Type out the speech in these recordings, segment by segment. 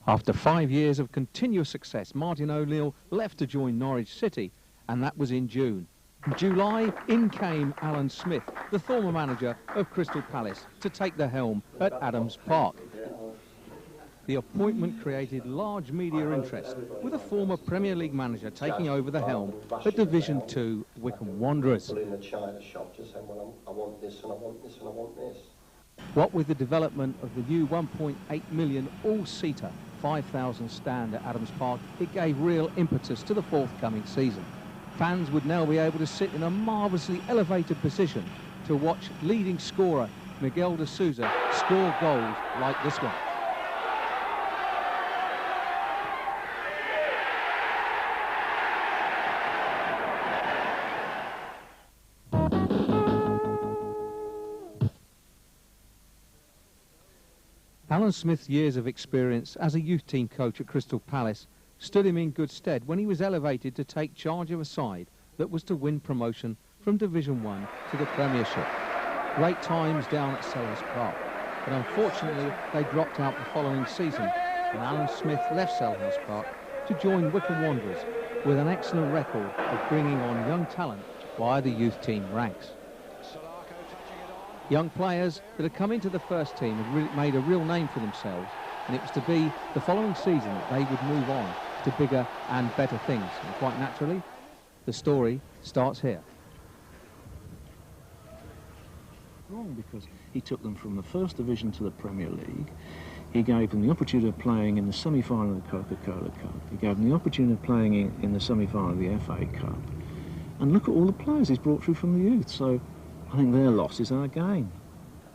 After 5 years of continuous success, Martin O'Neill left to join Norwich City, and that was in June. In July, in came Alan Smith, the former manager of Crystal Palace, to take the helm at Adams Park. The appointment created large media interest, with a former Premier League manager taking over the helm at Division 2 Wycombe Wanderers. What with the development of the new 1.8 million all-seater 5,000 stand at Adams Park, it gave real impetus to the forthcoming season. Fans would now be able to sit in a marvellously elevated position to watch leading scorer Miguel de Souza score goals like this one. Alan Smith's years of experience as a youth team coach at Crystal Palace stood him in good stead when he was elevated to take charge of a side that was to win promotion from Division 1 to the Premiership. Great times down at Selhurst Park, but unfortunately they dropped out the following season, and Alan Smith left Selhurst Park to join Wycombe Wanderers with an excellent record of bringing on young talent via the youth team ranks. Young players that had come into the first team had made a real name for themselves, and it was to be the following season that they would move on to bigger and better things. And quite naturally, the story starts here. Wrong, because he took them from the First Division to the Premier League. He gave them the opportunity of playing in the semi-final of the Coca-Cola Cup. He gave them the opportunity of playing in the semi-final of the FA Cup. And look at all the players he's brought through from the youth. So I think their loss is our gain.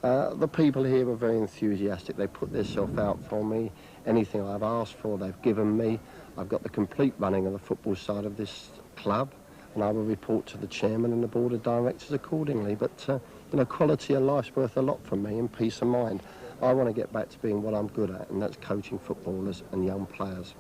The people here were very enthusiastic. They put themselves out for me. Anything I've asked for, they've given me. I've got the complete running of the football side of this club, and I will report to the chairman and the board of directors accordingly. But, you know, quality of life's worth a lot for me, and peace of mind. I want to get back to being what I'm good at, and that's coaching footballers and young players.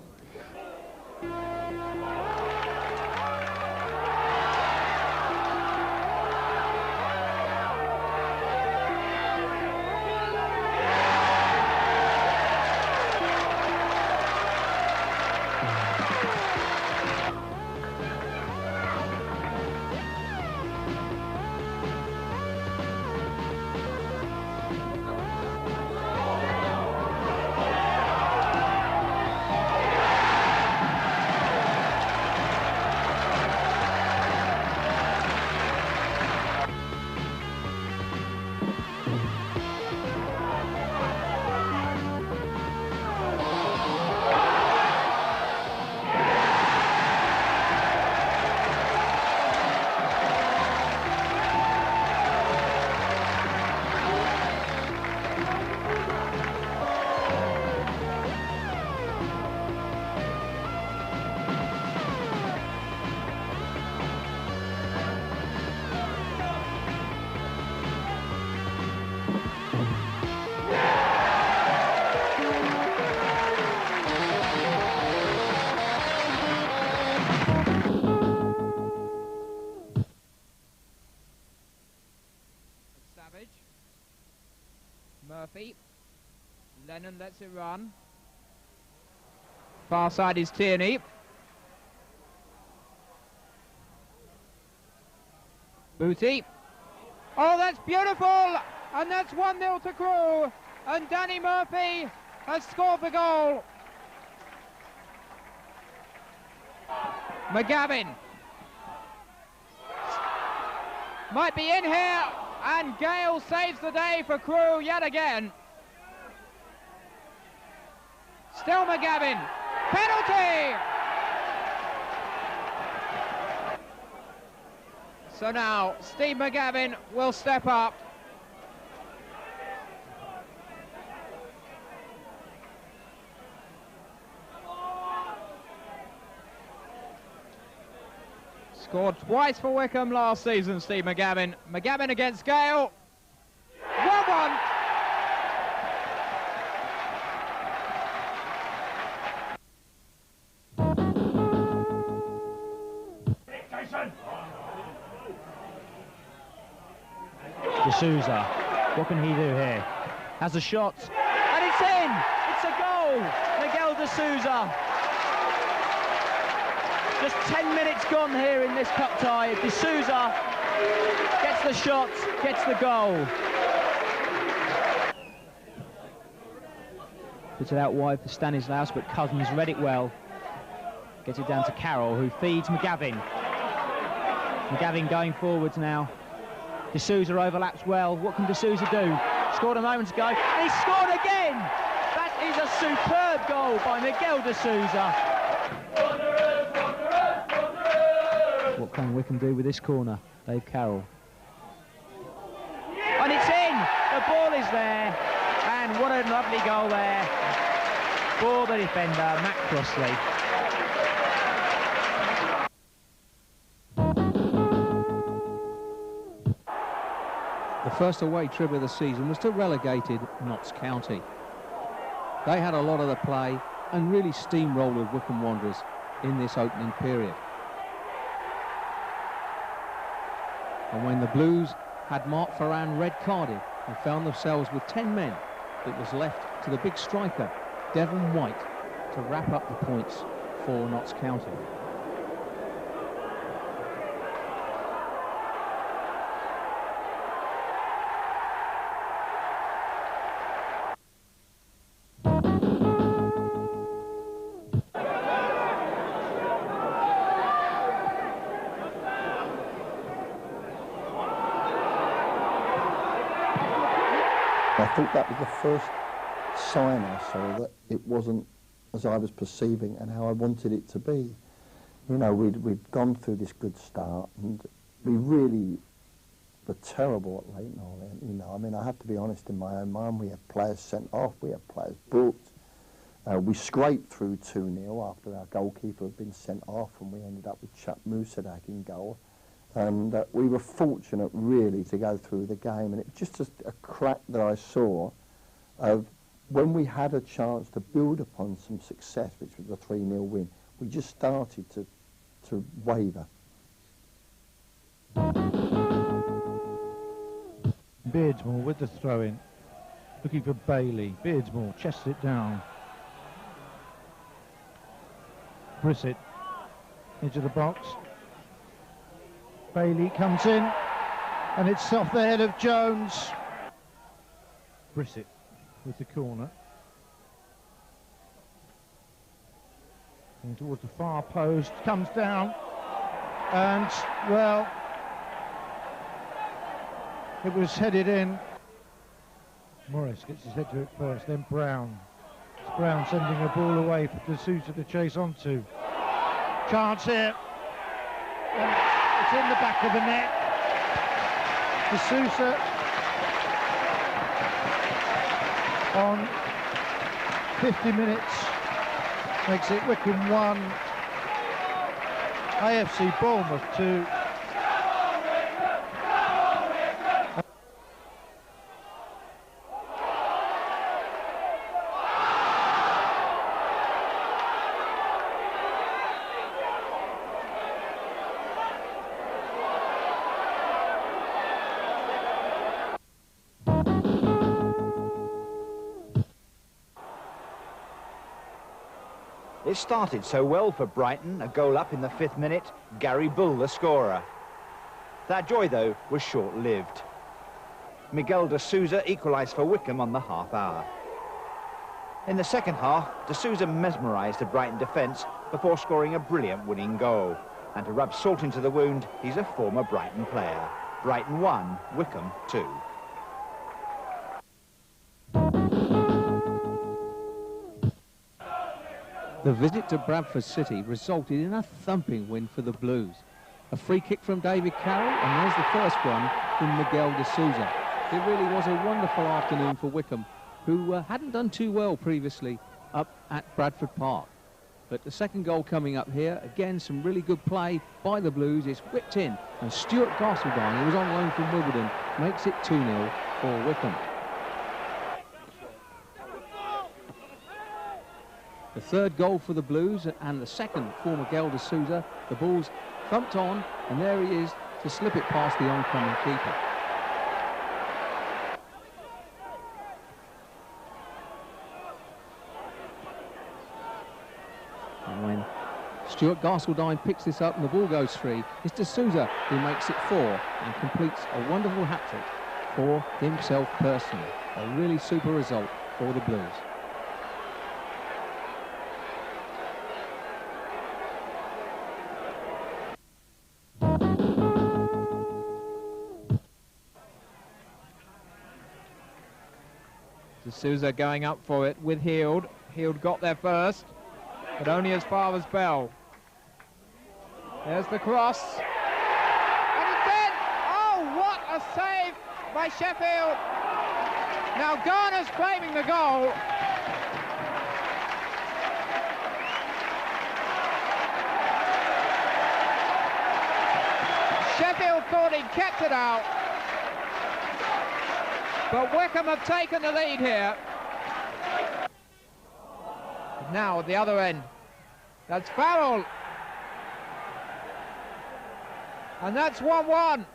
Murphy. Lennon lets it run. Far side is Tierney. Booty. Oh, that's beautiful! And that's 1-0 to Crewe. And Danny Murphy has scored the goal. McGavin might be in here, and Gale saves the day for Crewe yet again. Still McGavin. Penalty! So now Steve McGavin will step up. Scored twice for Wycombe last season, Steve McGavin. McGavin against Gale. 1-1. D'Souza, what can he do here? Has a shot, and it's in! It's a goal! Miguel D'Souza. Just 10 minutes gone here in this cup tie. D'Souza gets the shot, gets the goal. Puts it out wide for Stanislaus, but Cousins read it well. Gets it down to Carroll, who feeds McGavin. McGavin going forwards now. D'Souza overlaps well. What can D'Souza do? Scored a moment ago, and he scored again! That is a superb goal by Miguel D'Souza. What can Wycombe do with this corner? Dave Carroll. And it's in! The ball is there, and what a lovely goal there for the defender, Matt Crossley. The first away trip of the season was to relegated Notts County. They had a lot of the play and really steamrolled Wycombe Wanderers in this opening period. And when the Blues had Mark Ferran red-carded and found themselves with 10 men, it was left to the big striker, Devon White, to wrap up the points for Notts County. I thought that was the first sign I saw that it wasn't as I was perceiving and how I wanted it to be. You know, we'd gone through this good start and we really were terrible at Leighton Orient, you know. I mean, I have to be honest in my own mind. We had players sent off, we had players booked. We scraped through 2-0 after our goalkeeper had been sent off, and we ended up with Chuck Musadak in goal. And we were fortunate, really, to go through the game. And it just a crack that I saw of when we had a chance to build upon some success, which was the 3-0 win, we just started to waver. Beardsmore with the throw-in, looking for Bailey. Beardsmore chests it down. Brissett, edge of the box. Bailey comes in, and it's off the head of Jones. Brissett with the corner. And towards the far post, comes down, and, well, it was headed in. Morris gets his head to it first, then Brown. It's Brown sending a ball away for D'Souza to chase onto. Chance here. And it's in the back of the net. D'Souza on 50 minutes makes it Wycombe 1, AFC Bournemouth 2. It started so well for Brighton, a goal up in the 5th minute, Gary Bull the scorer. That joy, though, was short-lived. Miguel D'Souza equalised for Wycombe on the half hour. In the second half, D'Souza mesmerised the Brighton defence before scoring a brilliant winning goal. And to rub salt into the wound, he's a former Brighton player. Brighton 1, Wycombe 2. The visit to Bradford City resulted in a thumping win for the Blues. A free kick from David Carroll, and there's the first one from Miguel D'Souza. It really was a wonderful afternoon for Wycombe, who hadn't done too well previously up at Bradford Park. But the second goal coming up here, again some really good play by the Blues. It's whipped in, and Stuart Castledine, who was on loan from Wimbledon, makes it 2-0 for Wycombe. The third goal for the Blues and the second for Miguel D'Souza. The ball's thumped on, and there he is to slip it past the oncoming keeper. And when Stuart Castledine picks this up and the ball goes free, it's D'Souza who makes it 4 and completes a wonderful hat-trick for himself personally. A really super result for the Blues. D'Souza going up for it with Heald. Heald got there first, but only as far as Bell. There's the cross. And it's in! Oh, what a save by Sheffield! Now Garner's claiming the goal. Sheffield thought he'd kept it out. But Wycombe have taken the lead here. Now at the other end, that's Farrell. And that's 1-1.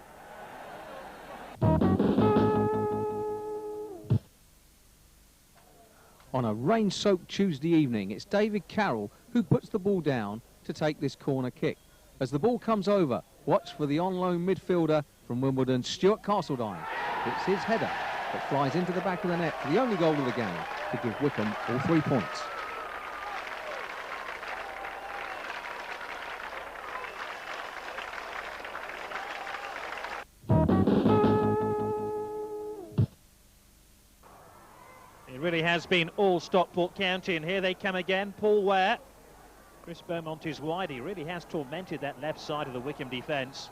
On a rain-soaked Tuesday evening, it's David Carroll who puts the ball down to take this corner kick. As the ball comes over, watch for the on-loan midfielder from Wimbledon, Stuart Castledine. It's his header that flies into the back of the net for the only goal of the game to give Wycombe all 3 points. It really has been all Stockport County, and here they come again. Paul Ware. Chris Beaumont is wide. He really has tormented that left side of the Wycombe defence.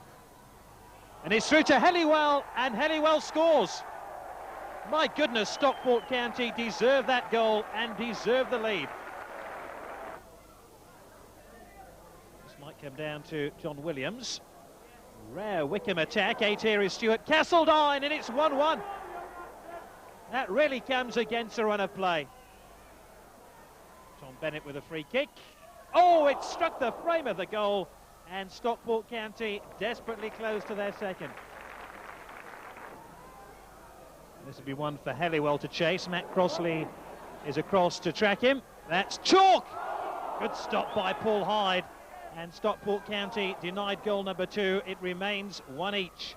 And it's through to Helliwell, and Helliwell scores. My goodness, Stockport County deserve that goal and deserve the lead. This might come down to John Williams. Rare Wycombe attack. 8 here is Stuart Castledine, and it's 1-1. That really comes against a run of play. Tom Bennett with a free kick. Oh, it struck the frame of the goal, and Stockport County desperately close to their second. This will be one for Helliwell to chase. Matt Crossley is across to track him. That's chalk! Good stop by Paul Hyde. And Stockport County denied goal number 2. It remains 1 each.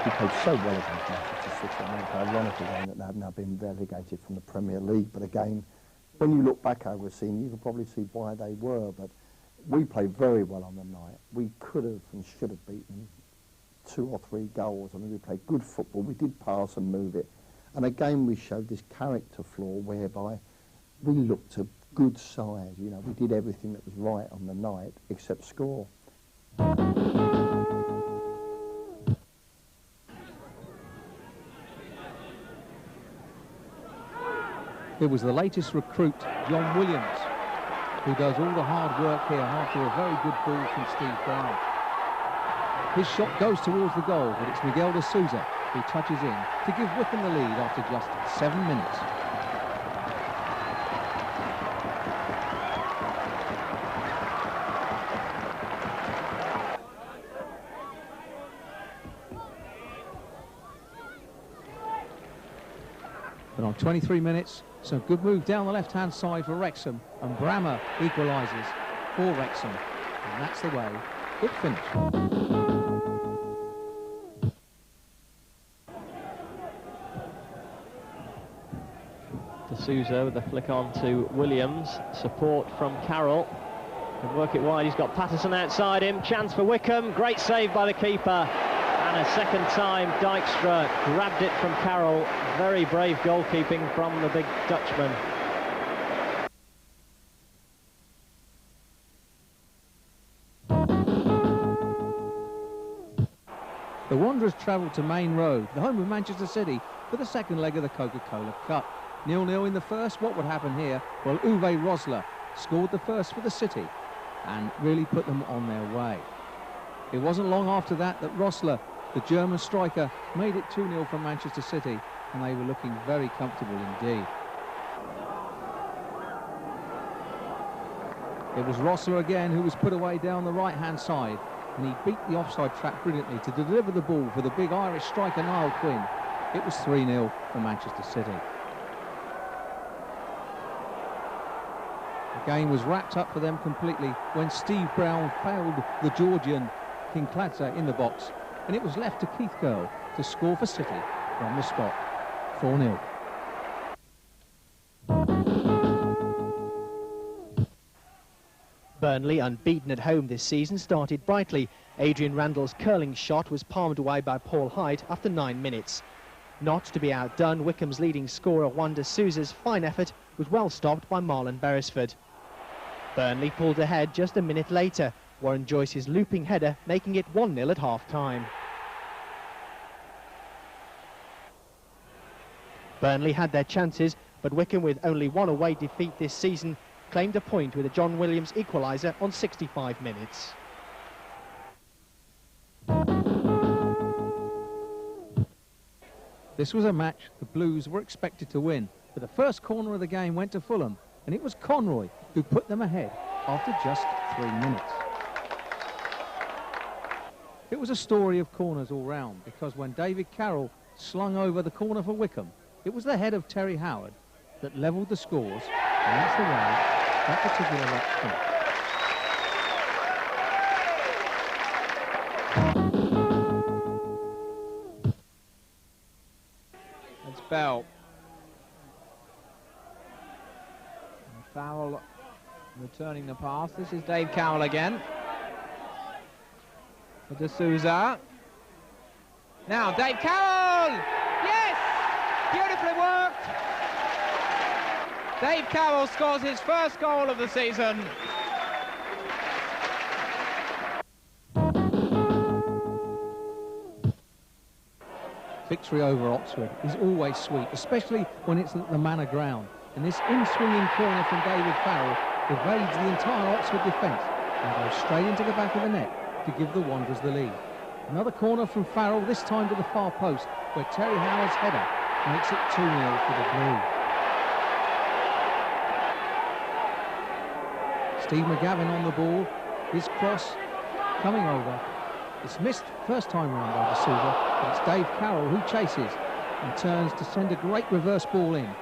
He played so well against Manchester City. I mean, it's ironic again that they have now been relegated from the Premier League. But again, when you look back over the season, you can probably see why they were. But we played very well on the night. We could have and should have beaten 2 or 3 goals. I mean, we played good football. We did pass and move it. And again, we showed this character flaw whereby we looked a good side. You know, we did everything that was right on the night except score. It was the latest recruit, John Williams, who does all the hard work here after a very good ball from Steve Brown. His shot goes towards the goal, but it's Miguel D'Souza who touches in to give Wycombe the lead after just 7 minutes. But on 23 minutes, some good move down the left-hand side for Wrexham, and Brammer equalises for Wrexham. And that's the way. Good finish. D'Souza with the flick on to Williams. Support from Carroll. Can work it wide. He's got Patterson outside him. Chance for Wycombe. Great save by the keeper. And a second time, Dijkstra grabbed it from Carroll. Very brave goalkeeping from the big Dutchman. The Wanderers travelled to Main Road, the home of Manchester City, for the second leg of the Coca-Cola Cup. 0-0 in the first. What would happen here? Well, Uwe Rosler scored the first for the City and really put them on their way. It wasn't long after that that Rosler, the German striker, made it 2-0 from Manchester City, and they were looking very comfortable indeed. It was Rosler again who was put away down the right-hand side, and he beat the offside trap brilliantly to deliver the ball for the big Irish striker Niall Quinn. It was 3-0 for Manchester City. The game was wrapped up for them completely when Steve Brown failed the Georgian Kinkladze in the box, and it was left to Keith Curle to score for City from the spot. 4-0. Burnley, unbeaten at home this season, started brightly. Adrian Randall's curling shot was palmed away by Paul Hyde after 9 minutes. Not to be outdone, Wycombe's leading scorer Juan D'Souza's fine effort was well stopped by Marlon Beresford. Burnley pulled ahead just a minute later, Warren Joyce's looping header making it 1-0 at half-time. Burnley had their chances, but Wycombe, with only one away defeat this season, claimed a point with a John Williams equaliser on 65 minutes. This was a match the Blues were expected to win, but the first corner of the game went to Fulham, and it was Conroy who put them ahead after just 3 minutes. It was a story of corners all round, because when David Carroll slung over the corner for Wycombe, it was the head of Terry Howard that levelled the scores, and that's the way that particular match finished. It's Bell. And Farrell returning the pass. This is Dave Carroll again. For D'Souza. Now Dave Carroll! Yes! Beautifully worked! Dave Carroll scores his first goal of the season. Victory over Oxford is always sweet, especially when it's at the Manor Ground. And this in-swinging corner from David Farrell evades the entire Oxford defence and goes straight into the back of the net to give the Wanderers the lead. Another corner from Farrell, this time to the far post, where Terry Howard's header makes it 2-0 for the Blues. Steve McGavin on the ball, his cross coming over. It's missed first time round by D'Souza, but it's Dave Carroll who chases and turns to send a great reverse ball in.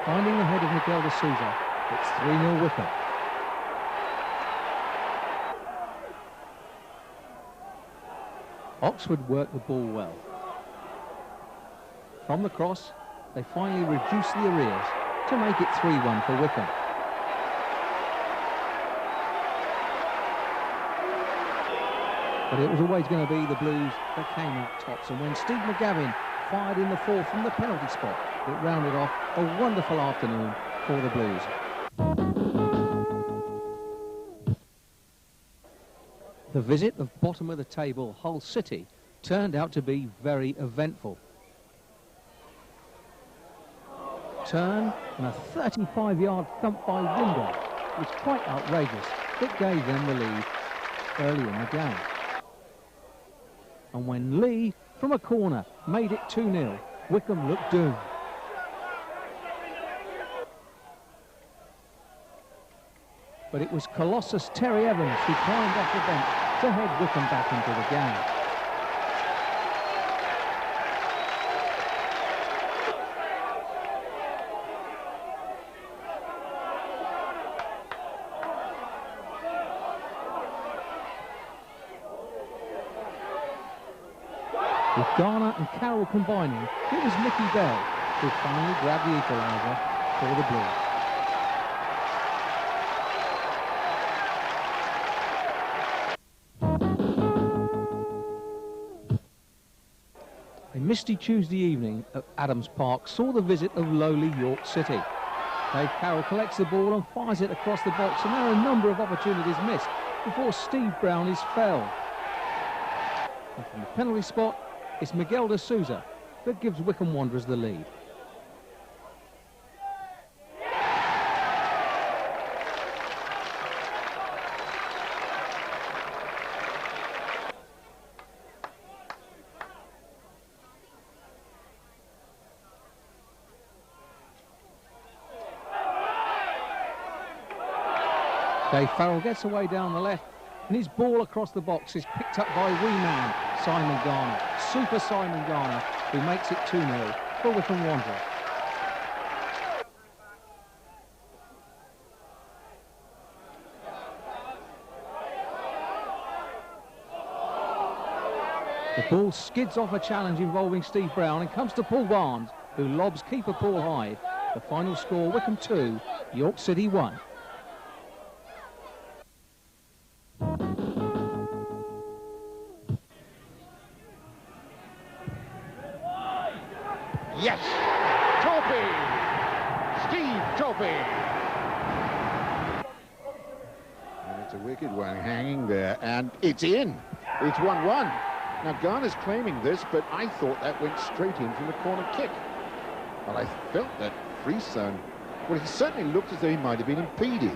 Finding the head of Miguel D'Souza, it's 3-0 Wycombe. Oxford worked the ball well. From the cross, they finally reduce the arrears to make it 3-1 for Wycombe. But it was always going to be the Blues that came out tops, and when Steve McGavin fired in the fourth from the penalty spot, it rounded off a wonderful afternoon for the Blues. The visit of bottom of the table Hull City turned out to be very eventful. Turn and a 35-yard thump by Winder was quite outrageous. It gave them the lead early in the game. And when Lee, from a corner, made it 2-0, Wycombe looked doomed. But it was Colossus Terry Evans who climbed off the bench to head Wycombe back into the game. With Garner and Carroll combining, it was Mickey Bell who finally grabbed the equaliser for the Blues. A misty Tuesday evening at Adams Park saw the visit of lowly York City. Dave Carroll collects the ball and fires it across the box, and there are a number of opportunities missed before Steve Brown is felled. And from the penalty spot, it's Miguel de Souza that gives Wycombe Wanderers the lead. Dave Farrell gets away down the left, and his ball across the box is picked up by wee man Simon Garner, Super Simon Garner, who makes it 2-0 for Wycombe Wanderers. The ball skids off a challenge involving Steve Brown and comes to Paul Barnes, who lobs keeper Paul Hyde. The final score, Wycombe 2, York City 1. Yes! Torpy! Steve Torpy! And it's a wicked one hanging there, and it's in. It's 1-1. Now, Garner's claiming this, but I thought that went straight in from the corner kick. Well, I felt that Freestone, well, he certainly looked as though he might have been impeded.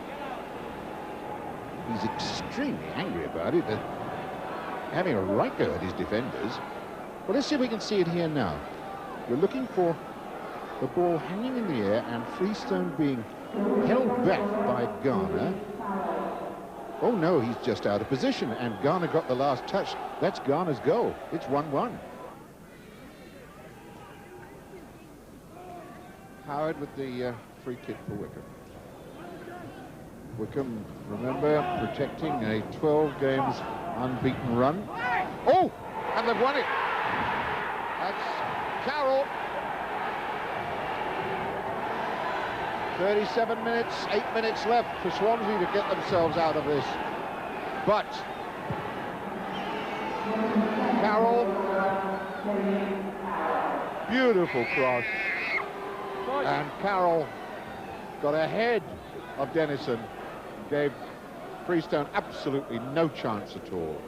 He's extremely angry about it, having a right go at his defenders. Well, let's see if we can see it here now. We're looking for the ball hanging in the air and Freestone being held back by Garner. Oh no, he's just out of position, and Garner got the last touch. That's Garner's goal. It's 1-1. Howard with the free kick for Wycombe. Wycombe, remember, protecting a 12 games unbeaten run. Oh, and they've won it. That's Carroll. 37 minutes, 8 minutes left for Swansea to get themselves out of this. But Carroll, beautiful cross. And Carroll got ahead of Dennison, gave Freestone absolutely no chance at all.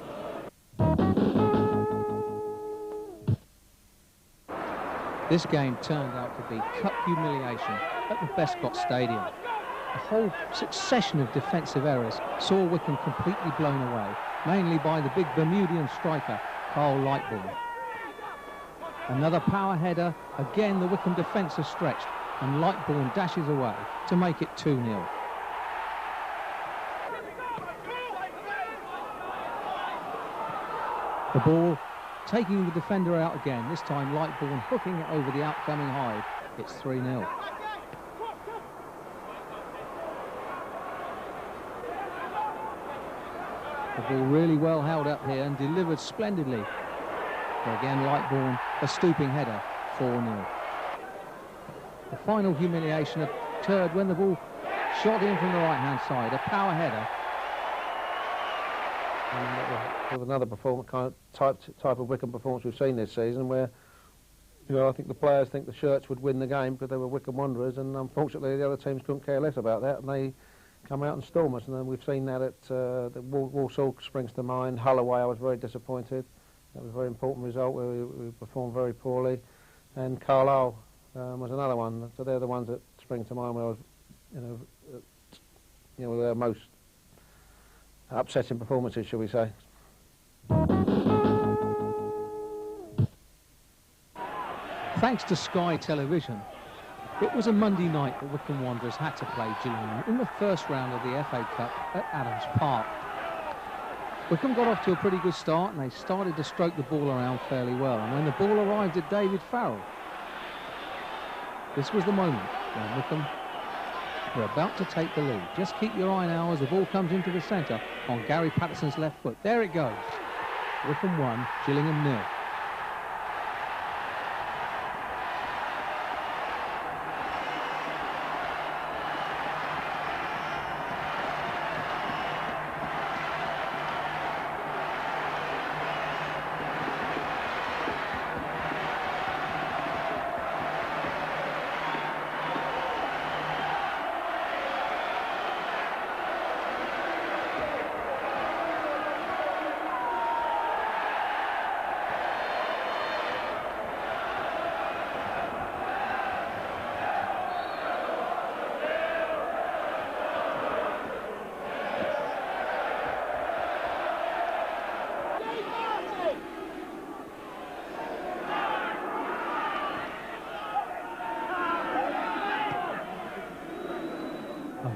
This game turned out to be cup humiliation at the Bescott Stadium. A whole succession of defensive errors saw Wycombe completely blown away, mainly by the big Bermudian striker, Carl Lightbourne. Another power header, again the Wycombe defence is stretched, and Lightbourne dashes away to make it 2-0. The ball taking the defender out again, this time Lightbourne hooking it over the outcoming Hyde. It's 3-0. The ball really well held up here and delivered splendidly. But again, Lightbourne, a stooping header, 4-0. The final humiliation occurred when the ball shot in from the right-hand side, a power header. With another performance, type of Wycombe performance we've seen this season, where, you know, I think the players think the Shirts would win the game because they were Wycombe Wanderers, and unfortunately the other teams couldn't care less about that, and they come out and storm us. And then we've seen that at Walsall springs to mind. Holloway, I was very disappointed. That was a very important result where we performed very poorly. And Carlisle was another one. So they're the ones that spring to mind where I was, their most upsetting performances, shall we say. Thanks to Sky Television, it was a Monday night that Wycombe Wanderers had to play Gillingham in the first round of the FA Cup at Adams Park. Wycombe got off to a pretty good start, and they started to stroke the ball around fairly well. And when the ball arrived at David Farrell, this was the moment when Wycombe were about to take the lead. Just keep your eye now as the ball comes into the centre on Gary Patterson's left foot. There it goes. Wycombe 1, Gillingham 0.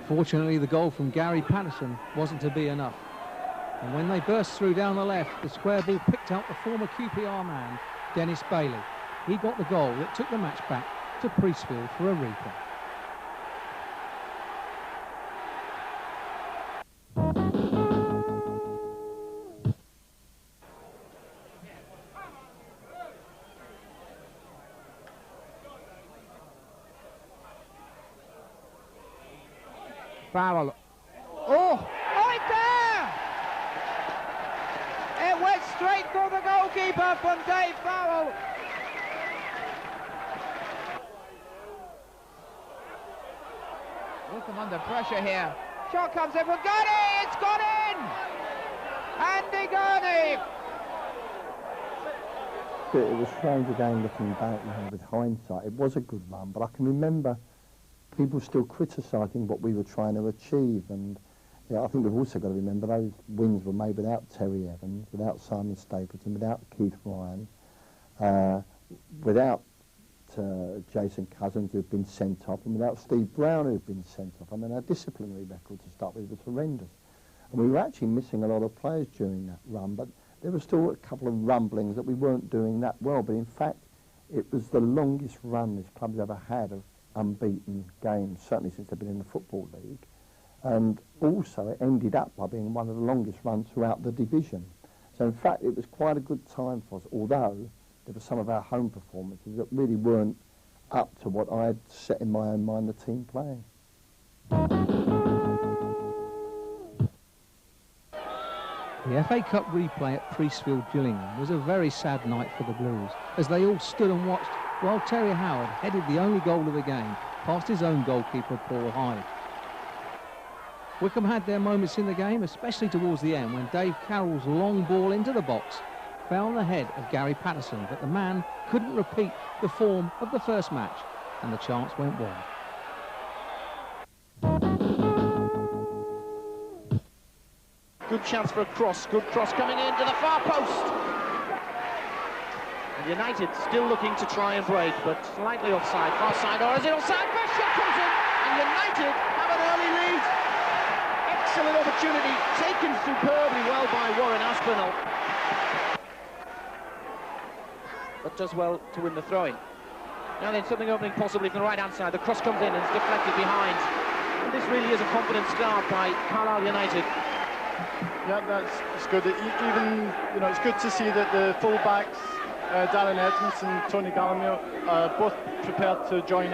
Unfortunately, the goal from Gary Patterson wasn't to be enough. And when they burst through down the left, the square ball picked out the former QPR man, Dennis Bailey. He got the goal that took the match back to Priestfield for a replay. Farrell. Oh, right there! It went straight through the goalkeeper from Dave Farrell. Wycombe under pressure here. Shot comes in from Gurney. It's gone in! Andy Gurney! It was strange again looking back now with hindsight. It was a good run, but I can remember people still criticising what we were trying to achieve, and yeah, I think we've also got to remember those wins were made without Terry Evans, without Simon Stapleton, without Keith Ryan, without Jason Cousins, who'd been sent off, and without Steve Brown, who'd been sent off. I mean, our disciplinary record to start with was horrendous, and we were actually missing a lot of players during that run, but there were still a couple of rumblings that we weren't doing that well, but in fact it was the longest run this club's ever had of unbeaten games, certainly since they've been in the Football League, and also it ended up by being one of the longest runs throughout the division. So in fact it was quite a good time for us, although there were some of our home performances that really weren't up to what I had set in my own mind the team playing. The FA Cup replay at Priestfield Gillingham was a very sad night for the Blues, as they all stood and watched while Terry Howard headed the only goal of the game past his own goalkeeper Paul Hyde. Wycombe had their moments in the game, especially towards the end when Dave Carroll's long ball into the box found the head of Gary Patterson, but the man couldn't repeat the form of the first match and the chance went wide. Good chance for a cross, good cross coming in to the far post. And United still looking to try and break, but slightly offside, far side, or is it offside? First shot comes in, and United have an early lead. Excellent opportunity, taken superbly well by Warren Aspinall. But does well to win the throw-in. Now then, something opening possibly from the right-hand side. The cross comes in and it's deflected behind. And this really is a confident start by Carlisle United. Yeah, that's good. Even, you know, it's good to see that the full-backs, Darren Edmonds and Tony Gallimore, are both prepared to join in.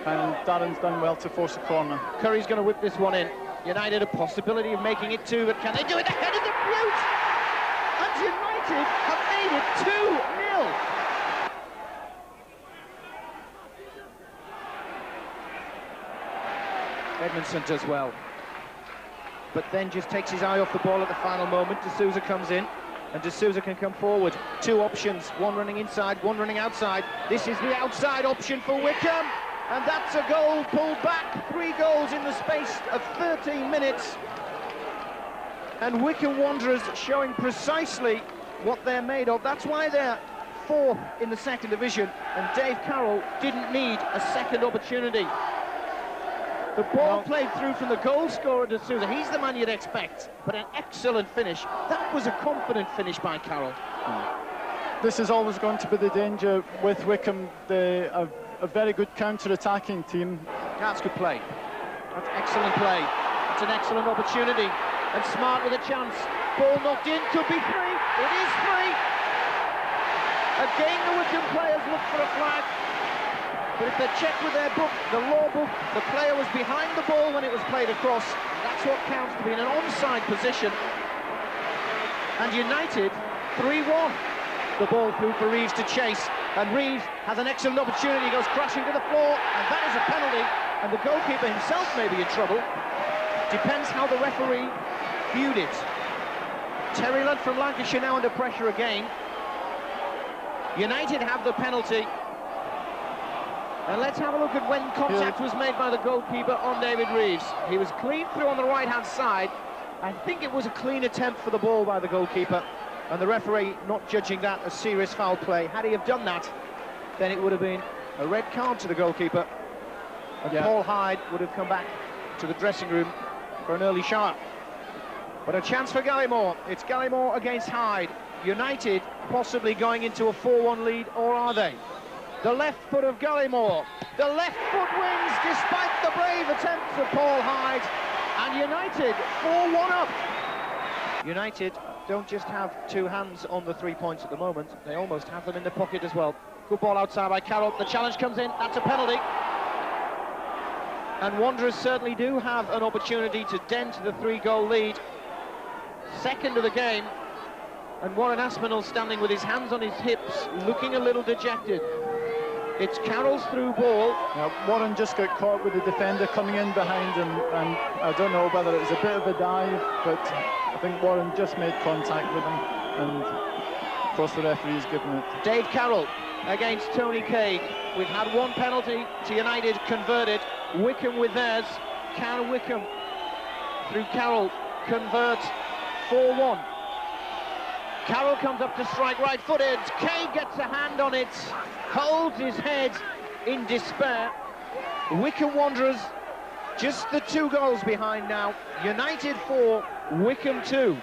And Darren's done well to force a corner. Curry's going to whip this one in. United a possibility of making it 2, but can they do it? The head of the Butte! And United have made it 2-0. Edmondson does well, but then just takes his eye off the ball at the final moment. D'Souza comes in, and D'Souza can come forward. 2 options, one running inside, one running outside. This is the outside option for Wycombe, and that's a goal pulled back. 3 goals in the space of 13 minutes. And Wycombe Wanderers showing precisely what they're made of. That's why they're 4th in the 2nd division, and Dave Carroll didn't need a second opportunity. The ball played through from the goal scorer, D'Souza. He's the man you'd expect, but an excellent finish. That was a confident finish by Carroll. This is always going to be the danger with Wycombe. They're a very good counter-attacking team. That's good play. That's excellent play. It's an excellent opportunity. And Smart with a chance. Ball knocked in, could be free. It is free. Again, the Wycombe players look for a flag. But if they check with their book, the law book, the player was behind the ball when it was played across. That's what counts to be in an onside position. And United, 3-1. The ball through for Reeves to chase. And Reeves has an excellent opportunity, goes crashing to the floor, and that is a penalty. And the goalkeeper himself may be in trouble. Depends how the referee viewed it. Terry Lunt from Lancashire now under pressure again. United have the penalty. And let's have a look at when contact was made by the goalkeeper on David Reeves. He was clean through on the right-hand side. I think it was a clean attempt for the ball by the goalkeeper, and the referee not judging that a serious foul play. Had he have done that, then it would have been a red card to the goalkeeper, and Paul Hyde would have come back to the dressing room for an early shower. But a chance for Gallimore. It's Gallimore against Hyde. United possibly going into a 4-1 lead, or are they? The left foot of Gallimore. The left foot wins despite the brave attempts of Paul Hyde. And United 4-1 up. United don't just have two hands on the 3 points at the moment, they almost have them in the pocket as well. Good ball outside by Carroll. The challenge comes in. That's a penalty. And Wanderers certainly do have an opportunity to dent the 3-goal lead. Second of the game. And Warren Aspinall standing with his hands on his hips, looking a little dejected. It's Carroll's through ball. Now, Warren just got caught with the defender coming in behind him, and I don't know whether it was a bit of a dive, but I think Warren just made contact with him, and of course the referee's given it. Dave Carroll against Tony Craig. We've had one penalty to United converted. Wycombe with theirs. Can Wycombe, through Carroll, convert 4-1? Carroll comes up to strike right-footed. Craig gets a hand on it, holds his head in despair. Wycombe Wanderers just the 2 goals behind now. United 4, Wycombe 2.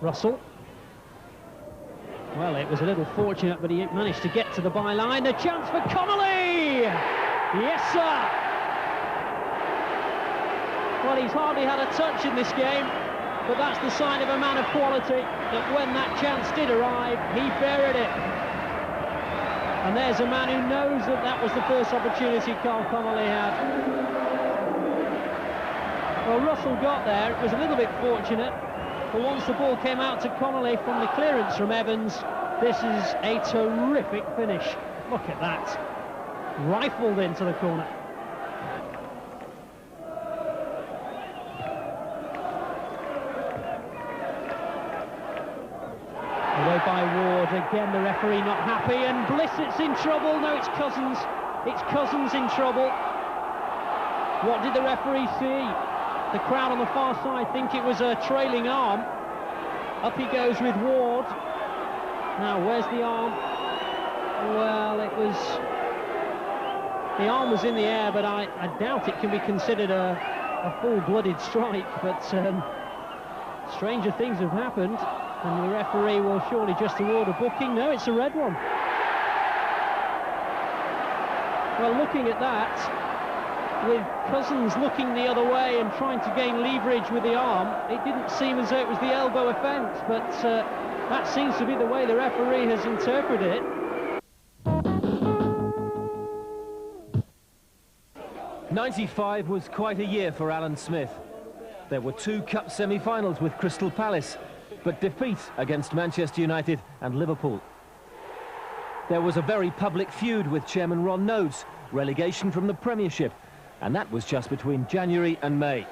Russell. Well, it was a little fortunate, but he managed to get to the byline. A chance for Connolly! Yes, sir! Well, he's hardly had a touch in this game, but that's the sign of a man of quality, that when that chance did arrive, he buried it. And there's a man who knows that that was the first opportunity Carl Connolly had. Well, Russell got there. It was a little bit fortunate. But once the ball came out to Connolly from the clearance from Evans, this is a terrific finish. Look at that. Rifled into the corner. Away by Ward. Again, the referee not happy. And Blissett's in trouble. No, it's Cousins. It's Cousins in trouble. What did the referee see? The crowd on the far side think it was a trailing arm. Up he goes with Ward. Now, where's the arm? Well, it was... The arm was in the air, but I doubt it can be considered a full-blooded strike. But stranger things have happened, and the referee will surely just award a booking. No, it's a red one. Well, looking at that, with Cousins looking the other way and trying to gain leverage with the arm, it didn't seem as though it was the elbow offence, but that seems to be the way the referee has interpreted it. 95 was quite a year for Alan Smith. There were 2 cup semi-finals with Crystal Palace, but defeat against Manchester United and Liverpool. There was a very public feud with Chairman Ron Nodes, relegation from the Premiership, and that was just between January and May.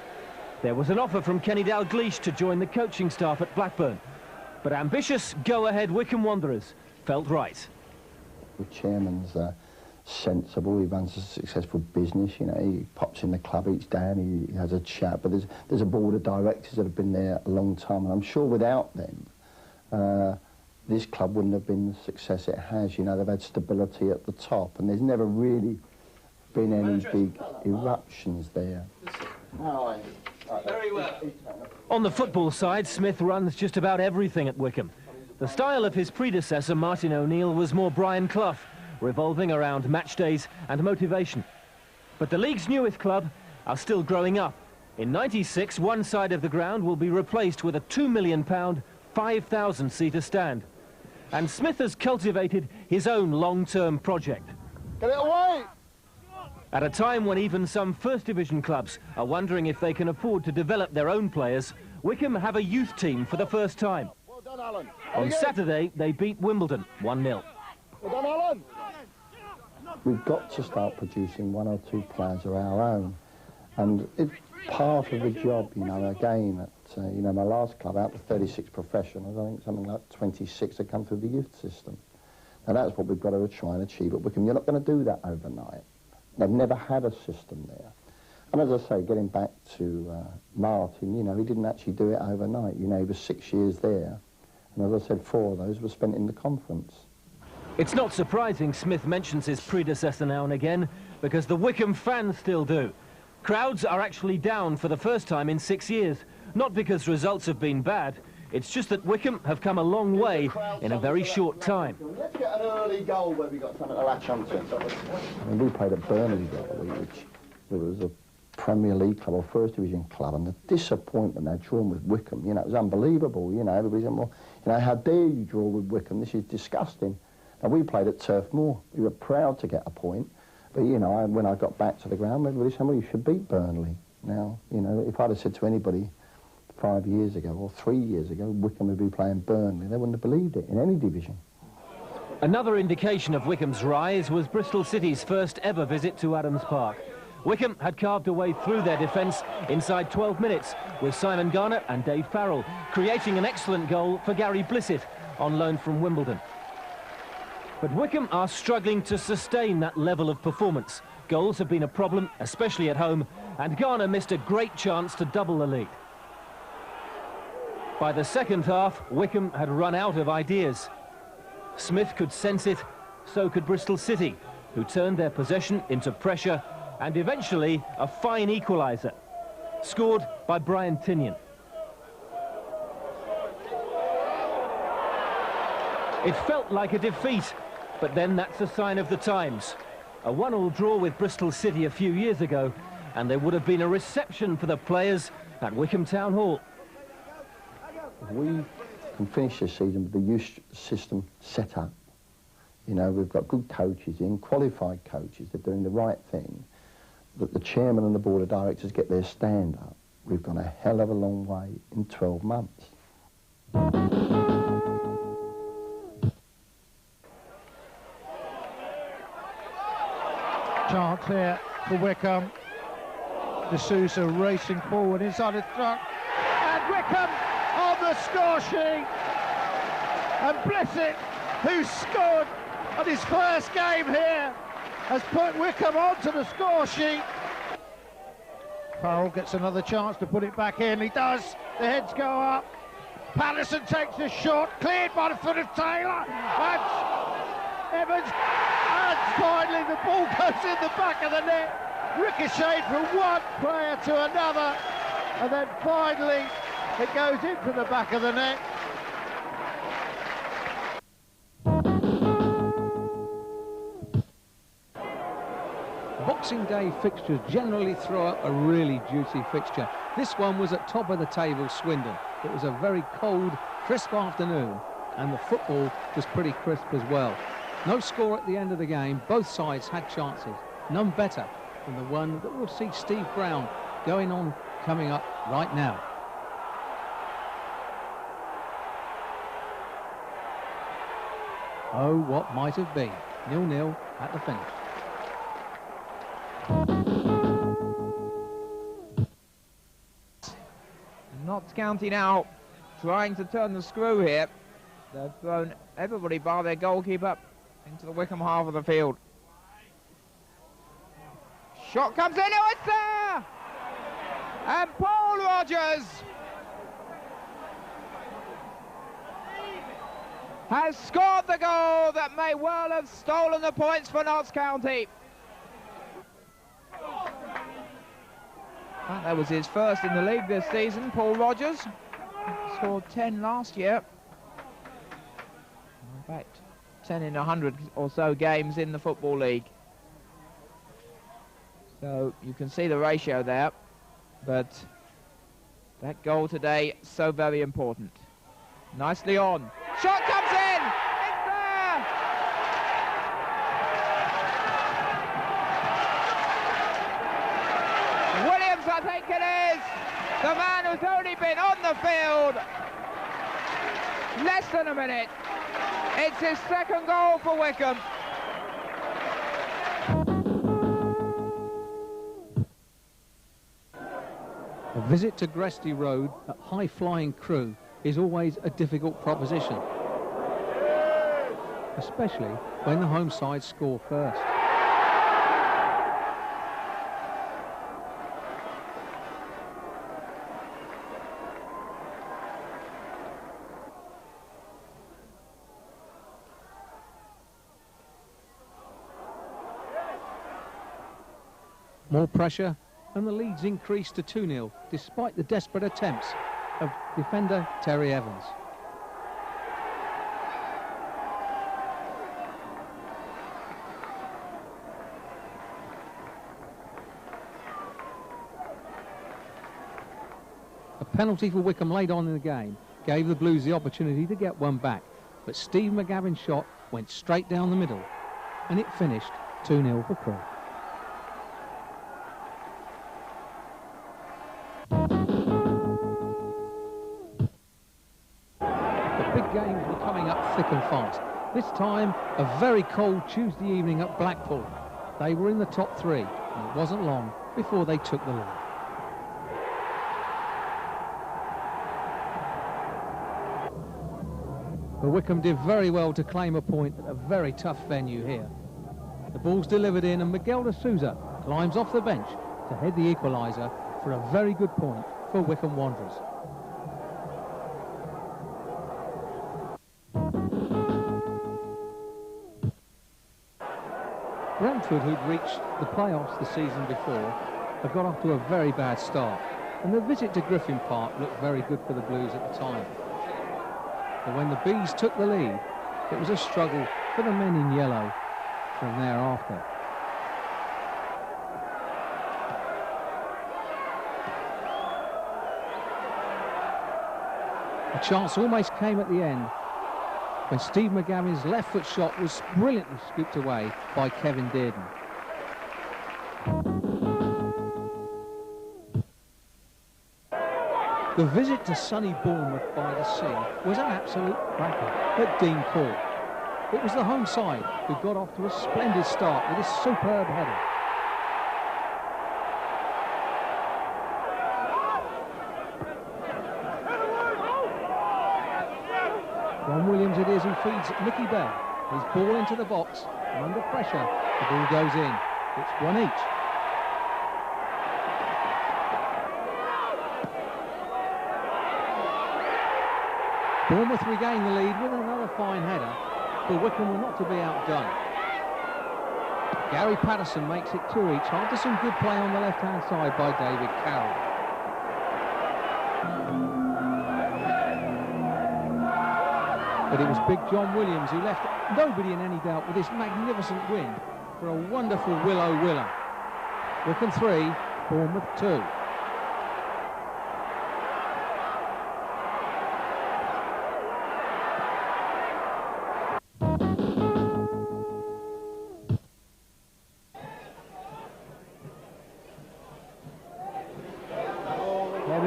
There was an offer from Kenny Dalglish to join the coaching staff at Blackburn, but ambitious go-ahead Wycombe Wanderers felt right. The chairman's sensible, he runs a successful business, you know, he pops in the club each day and he has a chat, but there's a board of directors that have been there a long time, and I'm sure without them, this club wouldn't have been the success it has. You know, they've had stability at the top, and there's never really been any big eruptions there. Very well. On the football side, Smith runs just about everything at Wycombe. The style of his predecessor, Martin O'Neill, was more Brian Clough, revolving around match days and motivation. But the league's newest club are still growing up. In '96, one side of the ground will be replaced with a £2 million, 5,000-seater stand. And Smith has cultivated his own long-term project. Get it away! At a time when even some First Division clubs are wondering if they can afford to develop their own players, Wycombe have a youth team for the first time. Well done, Alan. On Saturday, they beat Wimbledon 1-0. Well done, Alan. We've got to start producing 1 or 2 players of our own, and it's part of the job, you know. Again, at you know, my last club, out of 36 professionals, I think something like 26 have come through the youth system. Now that's what we've got to try and achieve at Wycombe. You're not going to do that overnight. They've never had a system there. And as I say, getting back to Martin, you know, he didn't actually do it overnight. You know, he was 6 years there, and as I said, 4 of those were spent in the conference. It's not surprising Smith mentions his predecessor now and again, because the Wycombe fans still do. Crowds are actually down for the first time in 6 years, not because results have been bad. It's just that Wycombe have come a long way in a very short time. Let's get an early goal where we got something to latch onto. And we played at Burnley the other week, which was a Premier League club or First Division club, and the disappointment they'd drawn with Wycombe, you know, it was unbelievable. You know, everybody said, well, you know, how dare you draw with Wycombe? This is disgusting. And we played at Turf Moor. We were proud to get a point, but you know, when I got back to the ground, everybody said, well, you should beat Burnley. Now, you know, if I'd have said to anybody 5 years ago or 3 years ago, Wycombe would be playing Burnley, they wouldn't have believed it in any division. Another indication of Wycombe's rise was Bristol City's first ever visit to Adams Park. Wycombe had carved a way through their defence inside 12 minutes with Simon Garner and Dave Farrell, creating an excellent goal for Gary Blissett on loan from Wimbledon. But Wycombe are struggling to sustain that level of performance. Goals have been a problem, especially at home, and Garner missed a great chance to double the lead. By the second half, Wycombe had run out of ideas. Smith could sense it, so could Bristol City, who turned their possession into pressure and eventually a fine equaliser, scored by Brian Tinian. It felt like a defeat, but then that's a sign of the times. A 1-1 draw with Bristol City a few years ago, and there would have been a reception for the players at Wycombe Town Hall. If we can finish this season with the youth system set up, you know, we've got good coaches in, qualified coaches, they're doing the right thing, that the chairman and the board of directors get their stand up, we've gone a hell of a long way in 12 months. Chance here for Wycombe. D'Souza racing forward inside the truck, and Wycombe on the score sheet. And Blissett, who scored on his first game here, has put Wycombe onto the score sheet. Farrell gets another chance to put it back in. He does. The heads go up. Patterson takes a shot, cleared by the foot of Taylor. And Evans. And finally the ball goes in the back of the net. Ricocheted from one player to another. And then finally it goes into the back of the net. Boxing Day fixtures generally throw up a really juicy fixture. This one was at top of the table, Swindon. It was a very cold, crisp afternoon, and the football was pretty crisp as well. No score at the end of the game. Both sides had chances. None better than the one that will see Steve Brown coming up right now. Oh, what might have been. 0-0 at the finish. Notts County now trying to turn the screw here. They've thrown everybody bar their goalkeeper into the Wycombe half of the field. Shot comes in, oh, it's there! And Paul Rogers has scored the goal that may well have stolen the points for Notts County. That was his first in the league this season, Paul Rogers. Scored 10 last year. In fact, 10 in 100 or so games in the Football League. So you can see the ratio there. But that goal today, so very important. Nicely on. Shot comes in! It's there! Williams, I think it is. The man who's only been on the field less than a minute. It's his second goal for Wycombe. A visit to Gresty Road at high-flying crew is always a difficult proposition, especially when the home side score first. More pressure, and the lead's increased to 2-0, despite the desperate attempts of defender Terry Evans. A penalty for Wycombe late on in the game gave the Blues the opportunity to get one back, but Steve McGavin's shot went straight down the middle, and it finished 2-0 for Crewe. The big games were coming up thick and fast. This time, a very cold Tuesday evening at Blackpool. They were in the top three, and it wasn't long before they took the lead. But Wycombe did very well to claim a point at a very tough venue here. The ball's delivered in, and Miguel de Souza climbs off the bench to head the equaliser for a very good point for Wycombe Wanderers. Brentford, who'd reached the playoffs the season before, had got off to a very bad start, and the visit to Griffin Park looked very good for the Blues at the time. But when the Bees took the lead, it was a struggle for the men in yellow from thereafter. A chance almost came at the end when Steve McGavin's left foot shot was brilliantly scooped away by Kevin Dearden. The visit to sunny Bournemouth by the sea was an absolute cracker at Dean Court. It was the home side who got off to a splendid start with a superb header. John Williams it is who feeds Mickey Bell. His ball into the box, and under pressure, the ball goes in. It's one each. Bournemouth regain the lead with another fine header, but Wycombe were not to be outdone. Gary Patterson makes it 2 each after some good play on the left-hand side by David Carroll. But it was big John Williams who left nobody in any doubt with this magnificent win for a wonderful Willow. Wycombe 3, Bournemouth 2.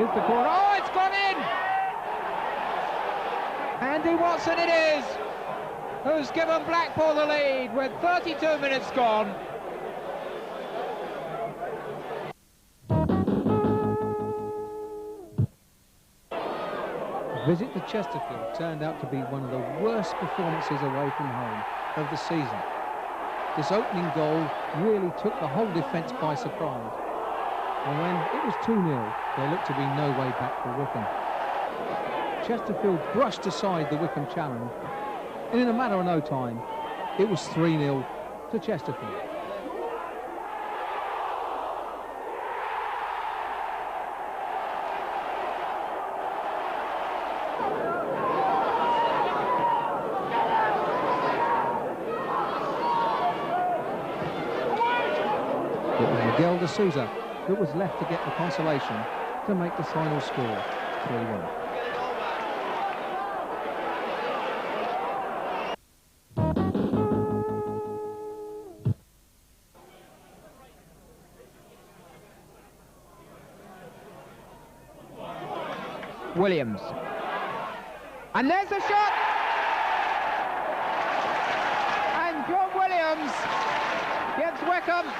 The corner. Oh, it's gone in! Andy Watson it is, who's given Blackpool the lead with 32 minutes gone. The visit to Chesterfield turned out to be one of the worst performances away from home of the season. This opening goal really took the whole defence by surprise. And when it was 2-0, there looked to be no way back for Wycombe. Chesterfield brushed aside the Wycombe challenge, and in a matter of no time, it was 3-0 to Chesterfield. It was Miguel de Souza that was left to get the consolation to make the final score 3-1. Williams. And there's a shot! And John Williams gives Wycombe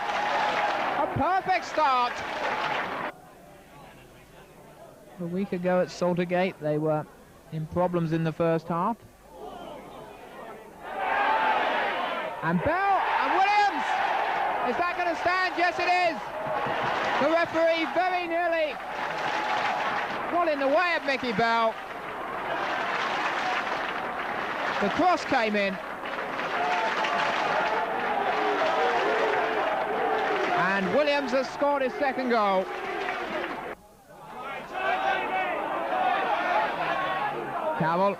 a perfect start. A week ago at Saltergate, they were in problems in the first half. And Bell and Williams! Is that going to stand? Yes, it is! The referee very nearly got in the way of Mickey Bell. The cross came in. And Williams has scored his second goal. Carroll.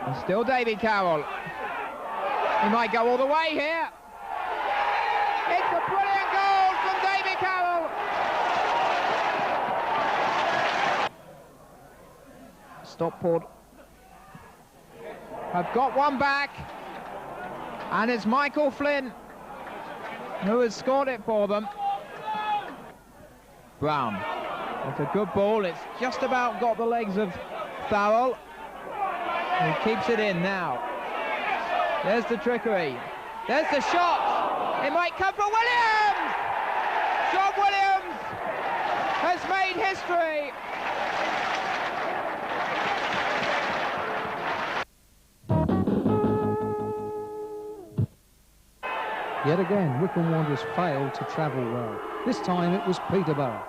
And still David Carroll. He might go all the way here. It's a brilliant goal from David Carroll. Stockport have got one back. And it's Michael Flynn who has scored it for them. Brown. It's a good ball. It's just about got the legs of Farrell. He keeps it in now. There's the trickery. There's the shot. It might come for Williams. John Williams has made history. Yet again, Wycombe Wanderers failed to travel well. This time it was Peterborough.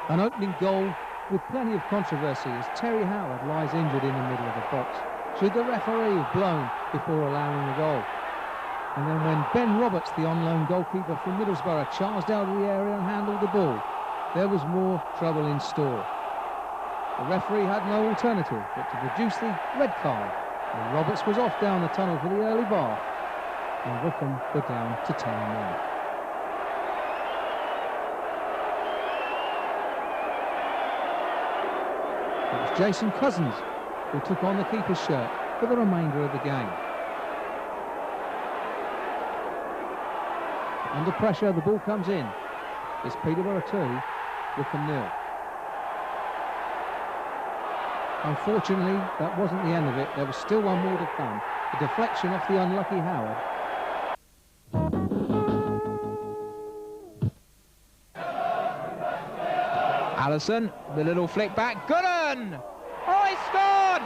An opening goal with plenty of controversy as Terry Howard lies injured in the middle of the box. Should the referee have blown before allowing the goal? And then when Ben Roberts, the on-loan goalkeeper from Middlesbrough, charged out of the area and handled the ball, there was more trouble in store. The referee had no alternative but to produce the red card, and Roberts was off down the tunnel for the early bar, and Wycombe were down to 10 men. It was Jason Cousins who took on the keeper's shirt for the remainder of the game. Under pressure, the ball comes in. It's Peterborough 2, Wycombe 0. Unfortunately, that wasn't the end of it. There was still one more to come. A deflection off the unlucky Howard. Allison, the little flick back. Gooden! Oh, he scored!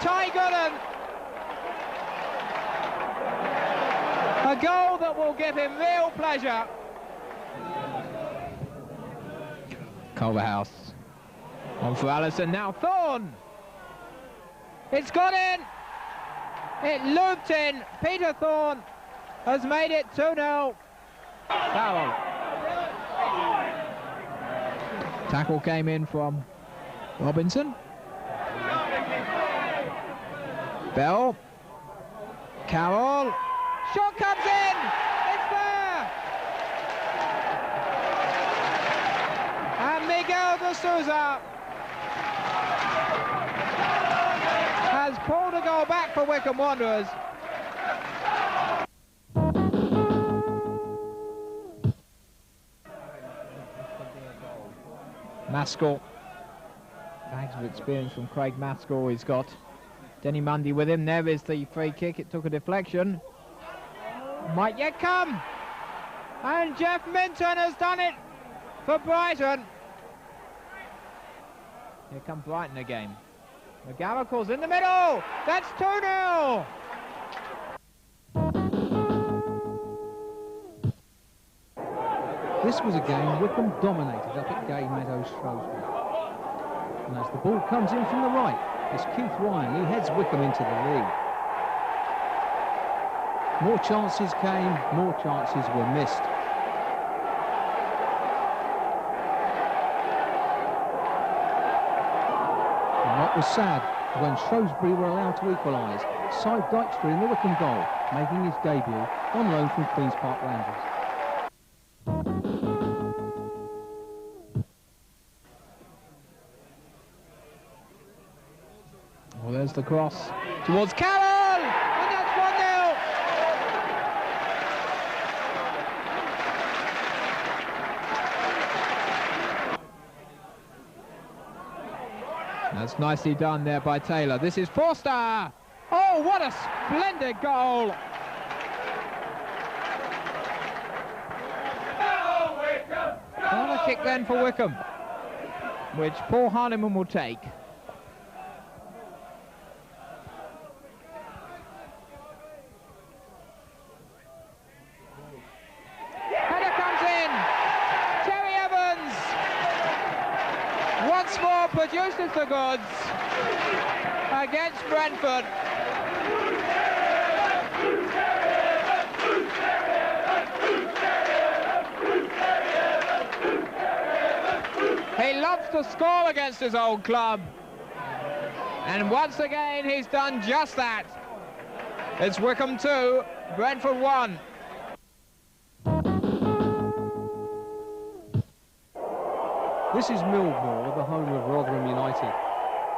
Ty Gooden! A goal that will give him real pleasure. Culverhouse. On for Allison, now Thorne! It's gone in! It looped in. Peter Thorne has made it 2-0. Farrell. Tackle came in from Robinson. Bell. Carroll. Shot comes in. It's there. And Miguel de Souza has pulled a goal back for Wycombe Wanderers. Maskell. Bags of experience from Craig Maskell. He's got Denny Mundy with him. There is the free kick. It took a deflection. Might yet come. And Jeff Minton has done it for Brighton. Here come Brighton again. McGarricle's in the middle. That's 2-0. This was a game Wycombe dominated up at Gay Meadows, Shrewsbury. And as the ball comes in from the right, it's Keith Ryan who heads Wycombe into the lead. More chances came, more chances were missed. And what was sad, when Shrewsbury were allowed to equalise, Cy Dykstra in the Wycombe goal, making his debut on loan from Queen's Park Rangers. Well, there's the cross towards Carroll, and that's 1-0. That's nicely done there by Taylor. This is Forster. Oh, what a splendid goal. Corner kick then for Wycombe, which Paul Hardiman will take. Produces the goods against Brentford. to score against his old club. And once again, he's done just that. It's Wycombe 2, Brentford 1. This is Millwall, the home of Rotherham United.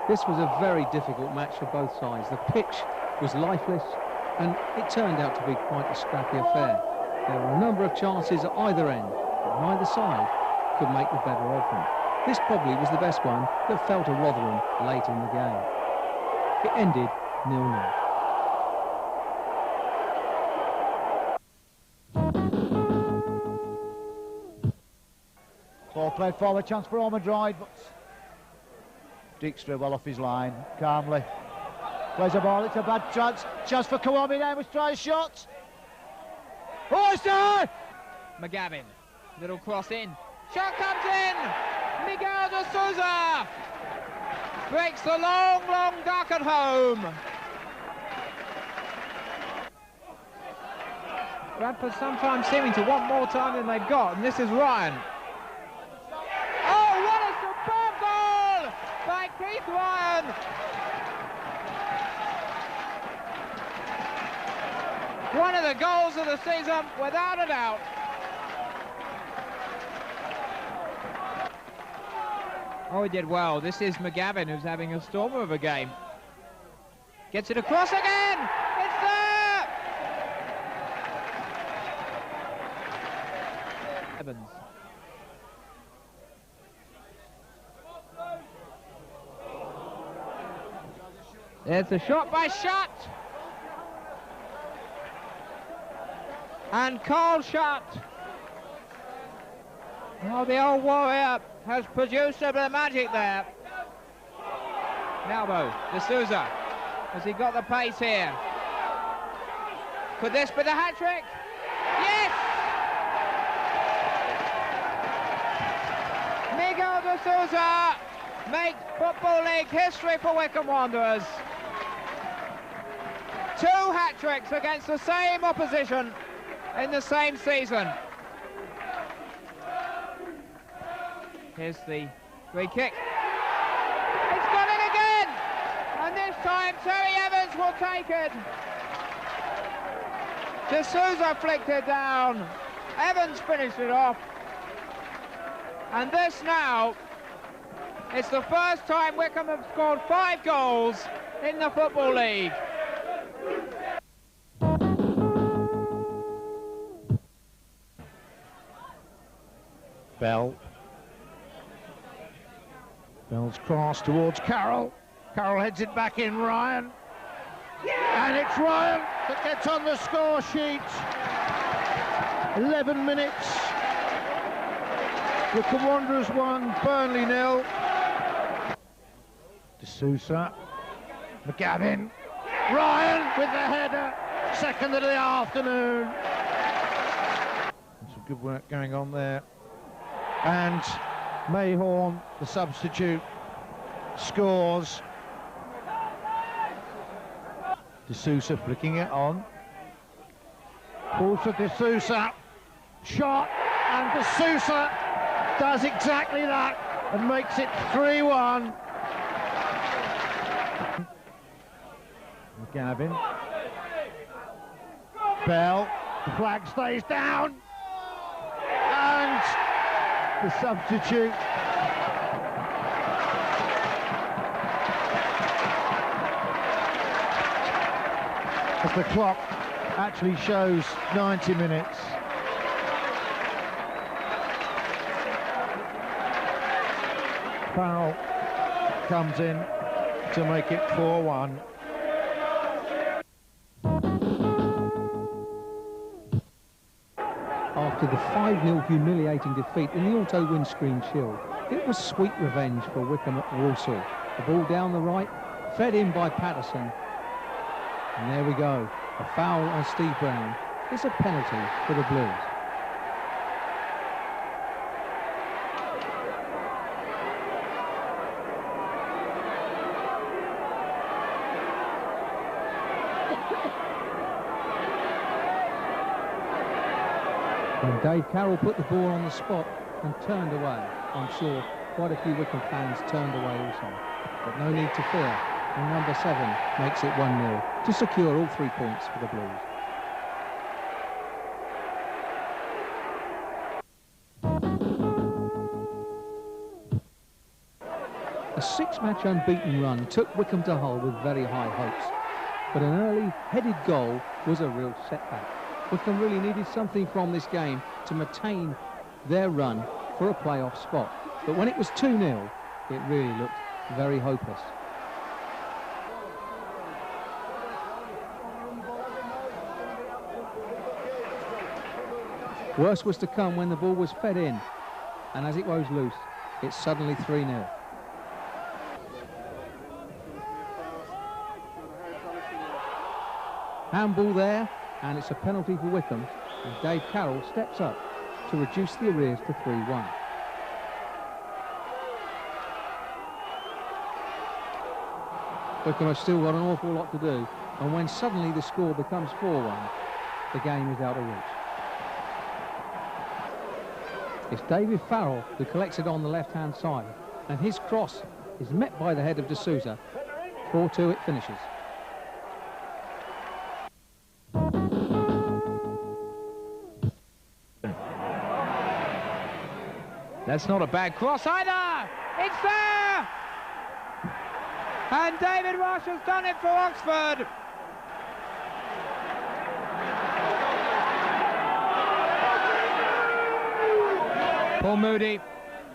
This was a very difficult match for both sides. The pitch was lifeless, and it turned out to be quite a scrappy affair. There were a number of chances at either end, but neither side could make the better of them. This probably was the best one that fell to Rotherham late in the game. It ended 0-0. Ball played forward, chance for Ormondroyd, but Dijkstra well off his line, calmly. Plays a ball, it's a bad chance for Kawami now, which tries shot. Oh, it's there! McGavin, little cross in. Shot comes in! Miguel de Souza breaks the long, long duck at home. Bradford sometimes seeming to want more time than they've got, and this is Ryan. Oh, what a superb goal by Keith Ryan! One of the goals of the season, without a doubt. Oh, he did well. This is McGavin, who's having a stormer of a game. Gets it across again! It's there! Evans. There's a shot by Shutt. And Carl Shutt. Oh, the old warrior has produced a bit of magic there. Malmo, De Souza. Has he got the pace here? Could this be the hat-trick? Yes! Miguel De Souza makes Football League history for Wycombe Wanderers. 2 hat-tricks against the same opposition in the same season. Here's the free kick. It's got it again! And this time Terry Evans will take it. De Souza flicked it down. Evans finished it off. And this now, it's the first time Wycombe have scored 5 goals in the Football League. Bell. Bell's cross towards Carroll. Carroll heads it back in, Ryan. And it's Ryan that gets on the score sheet. 11 minutes. Wycombe Wanderers 1, Burnley 0. De Souza. McGavin. Ryan with the header. Second of the afternoon. Some good work going on there. And Mayhorn, the substitute, scores. De Souza flicking it on. Ball to De Souza. Shot, and De Souza does exactly that and makes it 3-1. McGavin. Bell. The flag stays down. And the substitute. As the clock actually shows 90 minutes. Farrell comes in to make it 4-1. After the 5-0 humiliating defeat in the auto windscreen shield, it was sweet revenge for Wycombe at Walsall. The ball down the right, fed in by Patterson. And there we go, a foul on Steve Brown. It's a penalty for the Blues. And Dave Carroll put the ball on the spot and turned away. I'm sure quite a few Wycombe fans turned away also. But no need to fear, and number 7 makes it 1-0 to secure all 3 points for the Blues. A 6-match unbeaten run took Wycombe to Hull with very high hopes, but an early headed goal was a real setback. Wycombe really needed something from this game to maintain their run for a playoff spot, but when it was 2-0, it really looked very hopeless. Worse was to come when the ball was fed in, and as it rose loose, it's suddenly 3-0. Handball there, and it's a penalty for Wycombe, and Dave Carroll steps up to reduce the arrears to 3-1. Wycombe have still got an awful lot to do, and when suddenly the score becomes 4-1, the game is out of reach. It's David Farrell who collects it on the left-hand side, and his cross is met by the head of D'Souza. 4-2 it finishes. That's not a bad cross either. It's there! And David Rush has done it for Oxford. Paul Moody,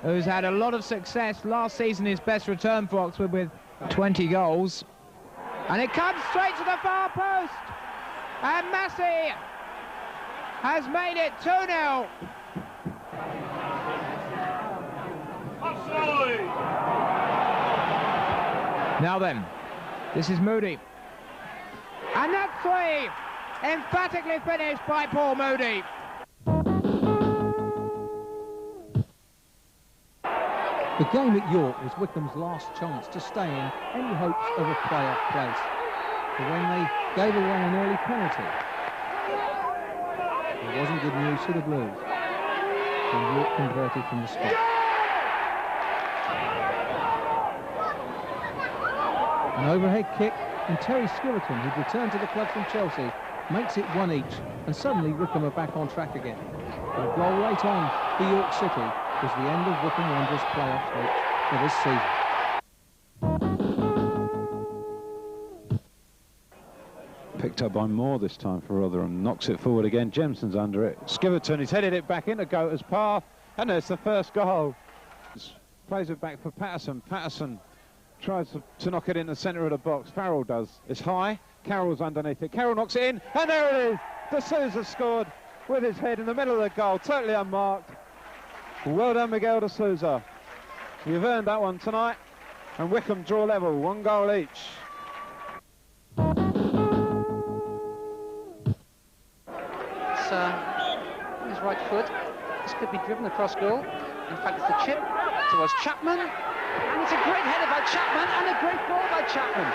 who's had a lot of success last season, his best return for Oxford with 20 goals. And it comes straight to the far post. And Massey has made it 2-0. Now then, this is Moody. And that's 3. Emphatically finished by Paul Moody. The game at York was Wycombe's last chance to stay in any hopes of a playoff place. But when they gave away an early penalty, it wasn't good news for the Blues. And York converted from the spot. An overhead kick, and Terry Skillerton, who'd returned to the club from Chelsea, makes it 1 each, and suddenly Wycombe are back on track again. But a goal late on for York City was the end of Wycombe Wanderers' playoff hopes for this season. Picked up by Moore this time for Rotherham. Knocks it forward again. Jemson's under it. Skillerton has headed it back into Goater's path, and there's the first goal. Plays it back for Patterson. Patterson tries to knock it in the centre of the box. Farrell does. It's high. Carroll's underneath it. Carroll knocks it in, and there it is. D'Souza scored with his head in the middle of the goal, totally unmarked. Well done, Miguel D'Souza. You've earned that one tonight. And Wycombe draw level, 1 goal each. It's his right foot. This could be driven across goal. In fact, it's the chip towards Chapman. And it's a great header by Chapman and a great goal by Chapman.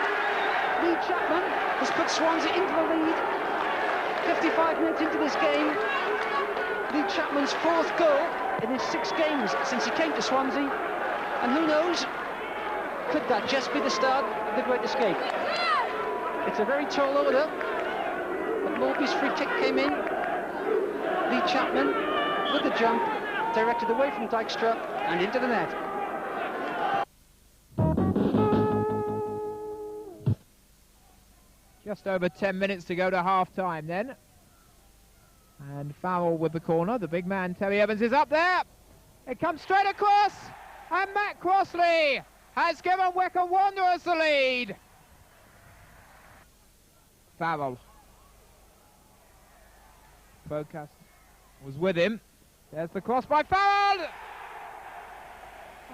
Lee Chapman has put Swansea into the lead. 55 minutes into this game. Lee Chapman's 4th goal in his 6 games since he came to Swansea. And who knows, could that just be the start of the Great Escape? It's a very tall order, but Morby's free kick came in. Lee Chapman, with the jump, directed away from Dykstra and into the net. Just over 10 minutes to go to half-time then. And Farrell with the corner. The big man, Terry Evans, is up there. It comes straight across. And Matt Crossley has given Wycombe Wanderers the lead. Farrell. Focus was with him. There's the cross by Farrell.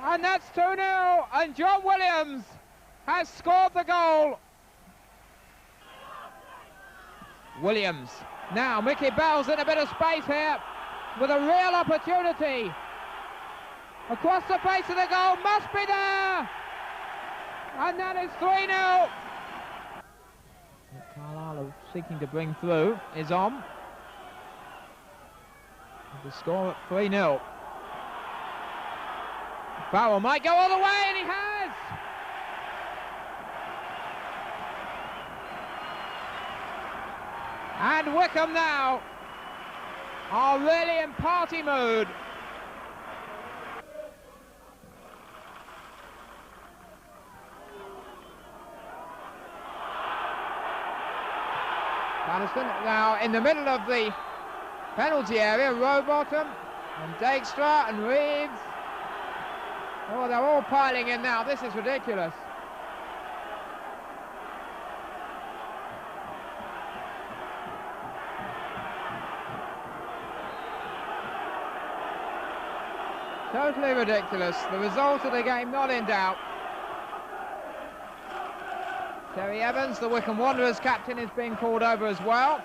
And that's 2-0. And John Williams has scored the goal. Williams. Now Mickey Bell's in a bit of space here with a real opportunity. Across the face of the goal, must be there. And that is 3-0. Carlisle seeking to bring through is on. The score at 3-0. Farrell might go all the way, and he has! And Wycombe now are really in party mood. Patterson now in the middle of the penalty area, Rowbottom and Dykstra and Reeves. Oh, they're all piling in now. This is ridiculous. Totally ridiculous. The result of the game not in doubt. Terry Evans, the Wycombe Wanderers captain, is being called over as well.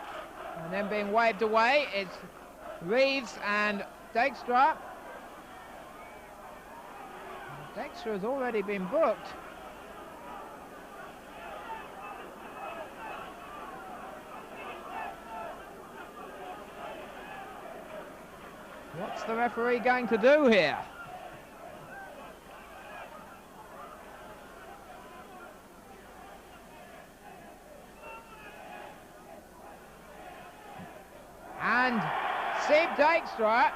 And then being waved away, it's Reeves and Dykstra. Dykstra has already been booked. What's the referee going to do here? And Steve Dykstra.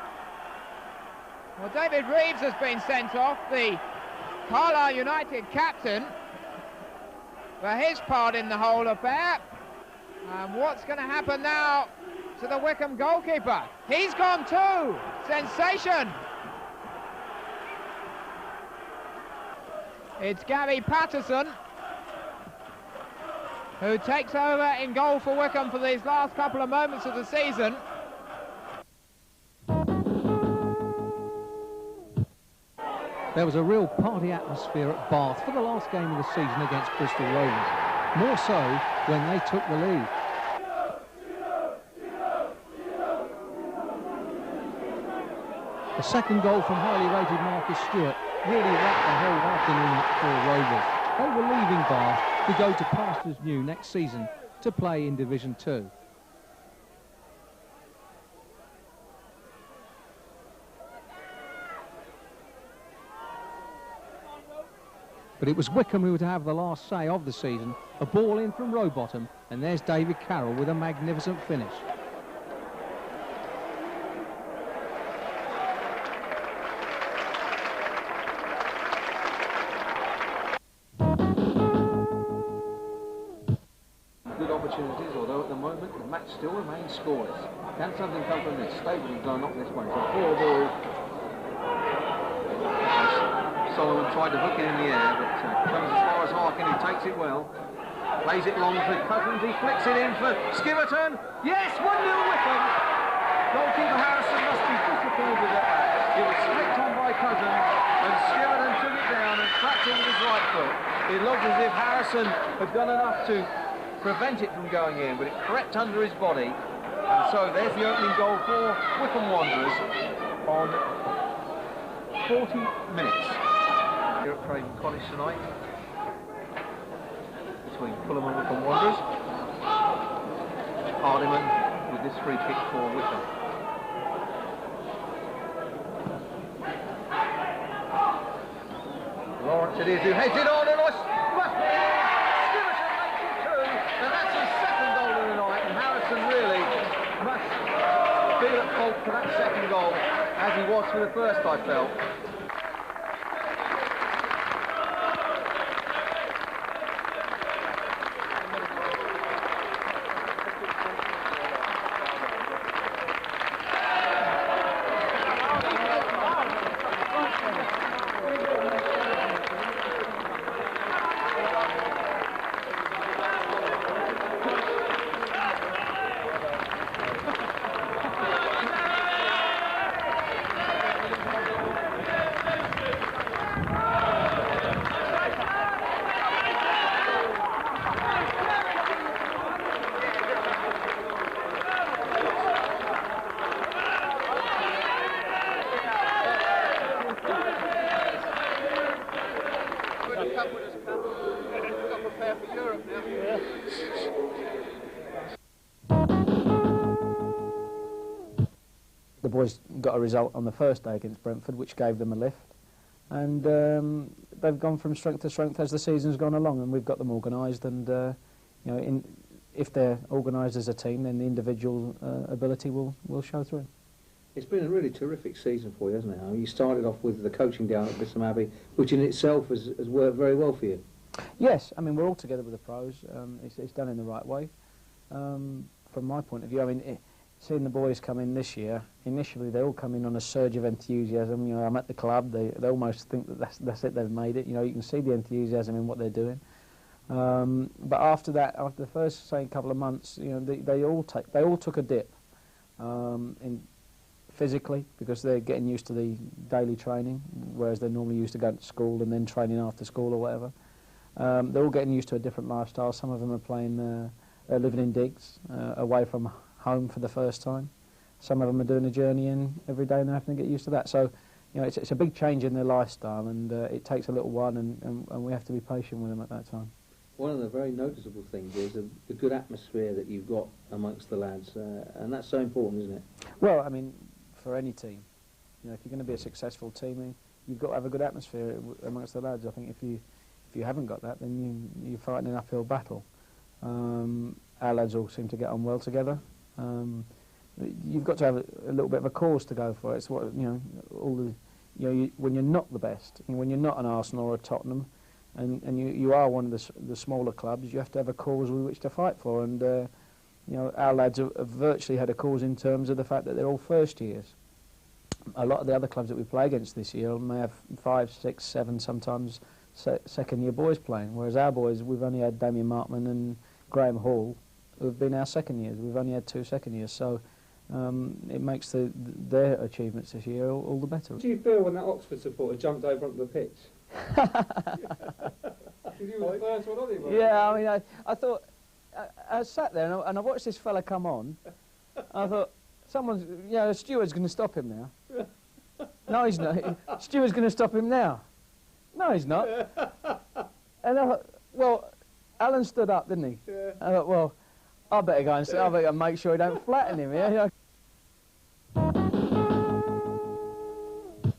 Well, David Reeves has been sent off, the Carlisle United captain, for his part in the whole affair. And what's going to happen now to the Wycombe goalkeeper? He's gone too! Sensation! It's Gary Patterson who takes over in goal for Wycombe for these last couple of moments of the season. There was a real party atmosphere at Bath for the last game of the season against Bristol Rovers, more so when they took the lead. The second goal from highly rated Marcus Stewart really wrapped the whole afternoon up for Rovers. They were leaving Bath to go to Pastures New next season to play in Division 2. But it was Wycombe who would have the last say of the season. A ball in from Rowbottom, and there's David Carroll with a magnificent finish. Good opportunities, although at the moment the match still remains scoreless. Can something come from this? Stapleton's going to knock this one. It's a poor ball. Solomon tried to hook it in the air, but comes as far as Harkin, who takes it well. Plays it long for Cousins, he flicks it in for Skiverton. Yes, 1-0 Wycombe. Goalkeeper Harrison must be disappointed at that. It was flicked on by Cousins, and Skiverton took it down and cracked it with his right foot. It looked as if Harrison had done enough to prevent it from going in, but it crept under his body. And so there's the opening goal for Wycombe Wanderers on 40 minutes. Here at Craven Cottage tonight, between Fulham and Wycombe Wanderers. Hardiman with this free kick for Wycombe. Lawrence it is who heads it on, and Skiverton makes it two, and that's his second goal of the night, and Harrison really must feel at fault for that second goal, as he was for the first, I felt. The boys got a result on the first day against Brentford, which gave them a lift. and they've gone from strength to strength as the season's gone along, and we've got them organised. And you know, if they're organised as a team, then the individual ability will show through. It's been a really terrific season for you, hasn't it? I mean, you started off with the coaching down at Bisham Abbey, which in itself has worked very well for you. Yes, I mean, we're all together with the pros. It's done in the right way. From my point of view, I mean, seeing the boys come in this year, initially they all come in on a surge of enthusiasm. You know, I'm at the club, they almost think that that's it, they've made it. You know, you can see the enthusiasm in what they're doing. But after that, after the first, say, couple of months, you know, they all took a dip physically, because they're getting used to the daily training, whereas they're normally used to going to school and then training after school or whatever. They're all getting used to a different lifestyle. Some of them are playing, living in digs, away from home for the first time. Some of them are doing a journey in every day and they're having to get used to that. So, you know, it's a big change in their lifestyle, and it takes a little while, and we have to be patient with them at that time. One of the very noticeable things is the good atmosphere that you've got amongst the lads, and that's so important, isn't it? Well, I mean, for any team, you know, if you're going to be a successful team, you've got to have a good atmosphere amongst the lads. I think if you haven't got that, then you're fighting an uphill battle. Our lads all seem to get on well together. You've got to have a little bit of a cause to go for it. It's what, you know, when you're not the best, when you're not an Arsenal or a Tottenham, and you are one of the smaller clubs, you have to have a cause with which to fight for. And you know, our lads have virtually had a cause in terms of the fact that they're all first years. A lot of the other clubs that we play against this year may have 5, 6, 7, sometimes second year boys playing, whereas our boys, we've only had Damien Markman and Graham Hall, who've been our second years. We've only had 2 second years, so it makes their achievements this year all the better. What do you feel when that Oxford supporter jumped over onto the pitch? You were the first one on him, yeah, I mean, I thought, I sat there and I watched this fella come on. I thought, the steward's going to stop him now. No, he's not. Steward's going to stop him now. No, he's not. And I thought, well, Alan stood up, didn't he? Yeah. I thought, well, I better go and I better make sure he don't flatten him here.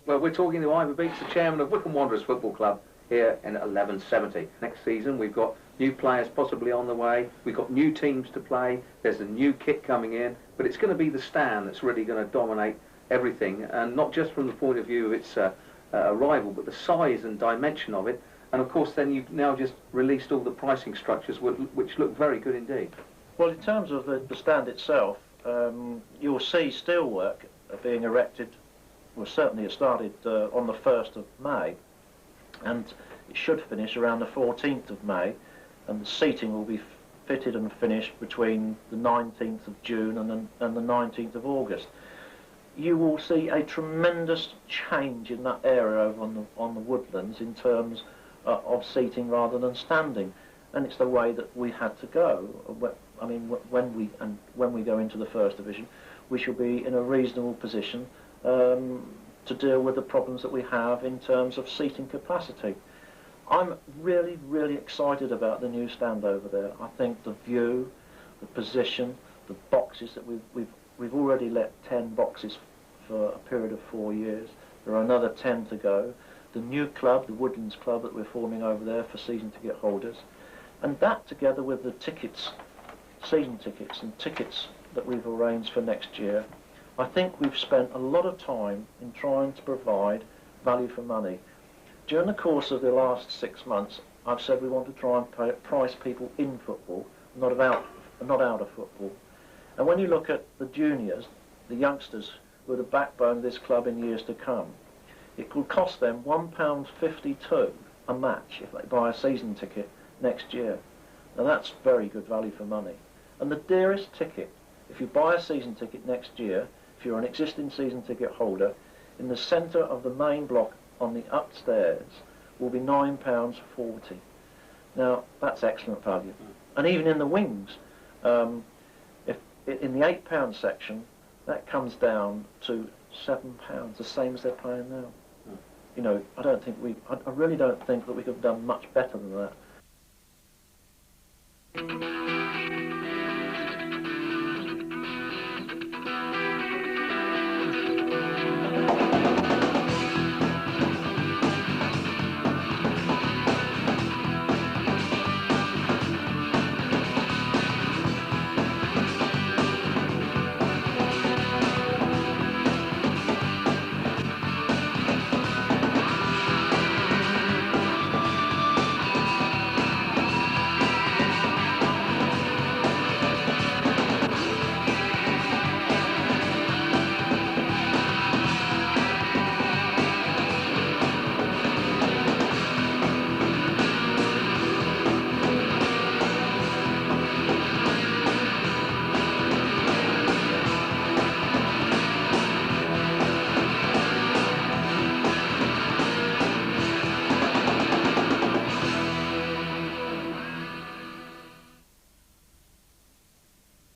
Well, we're talking to Ivor Beach, the chairman of Wycombe Wanderers Football Club here in 1170. Next season we've got new players possibly on the way, we've got new teams to play, there's a new kit coming in, but it's going to be the stand that's really going to dominate everything, and not just from the point of view of its arrival, but the size and dimension of it. And of course then you've now just released all the pricing structures which look very good indeed. Well, in terms of the stand itself, you'll see steelwork being erected. Well, certainly it started on the 1st of May, and it should finish around the 14th of May, and the seating will be fitted and finished between the 19th of June and the 19th of August. You will see a tremendous change in that area over on the woodlands in terms of seating rather than standing, and it's the way that we had to go. I mean, when we go into the First Division, we shall be in a reasonable position to deal with the problems that we have in terms of seating capacity. I'm really, really excited about the new stand over there. I think the view, the position, the boxes that we've already let 10 boxes for a period of 4 years. There are another 10 to go. The new club, the Woodlands Club that we're forming over there for season ticket holders, and that together with the tickets, season tickets and tickets that we've arranged for next year, I think we've spent a lot of time in trying to provide value for money. During the course of the last 6 months, I've said we want to try and price people in football, not out of football. And when you look at the juniors, the youngsters who are the backbone of this club in years to come, it could cost them £1.52 a match if they buy a season ticket next year. Now that's very good value for money. And the dearest ticket, if you buy a season ticket next year, if you're an existing season ticket holder, in the centre of the main block on the upstairs will be £9.40. Now that's excellent value. And even in the wings, if in the £8 section, that comes down to £7, the same as they're paying now. You know, I really don't think that we could have done much better than that.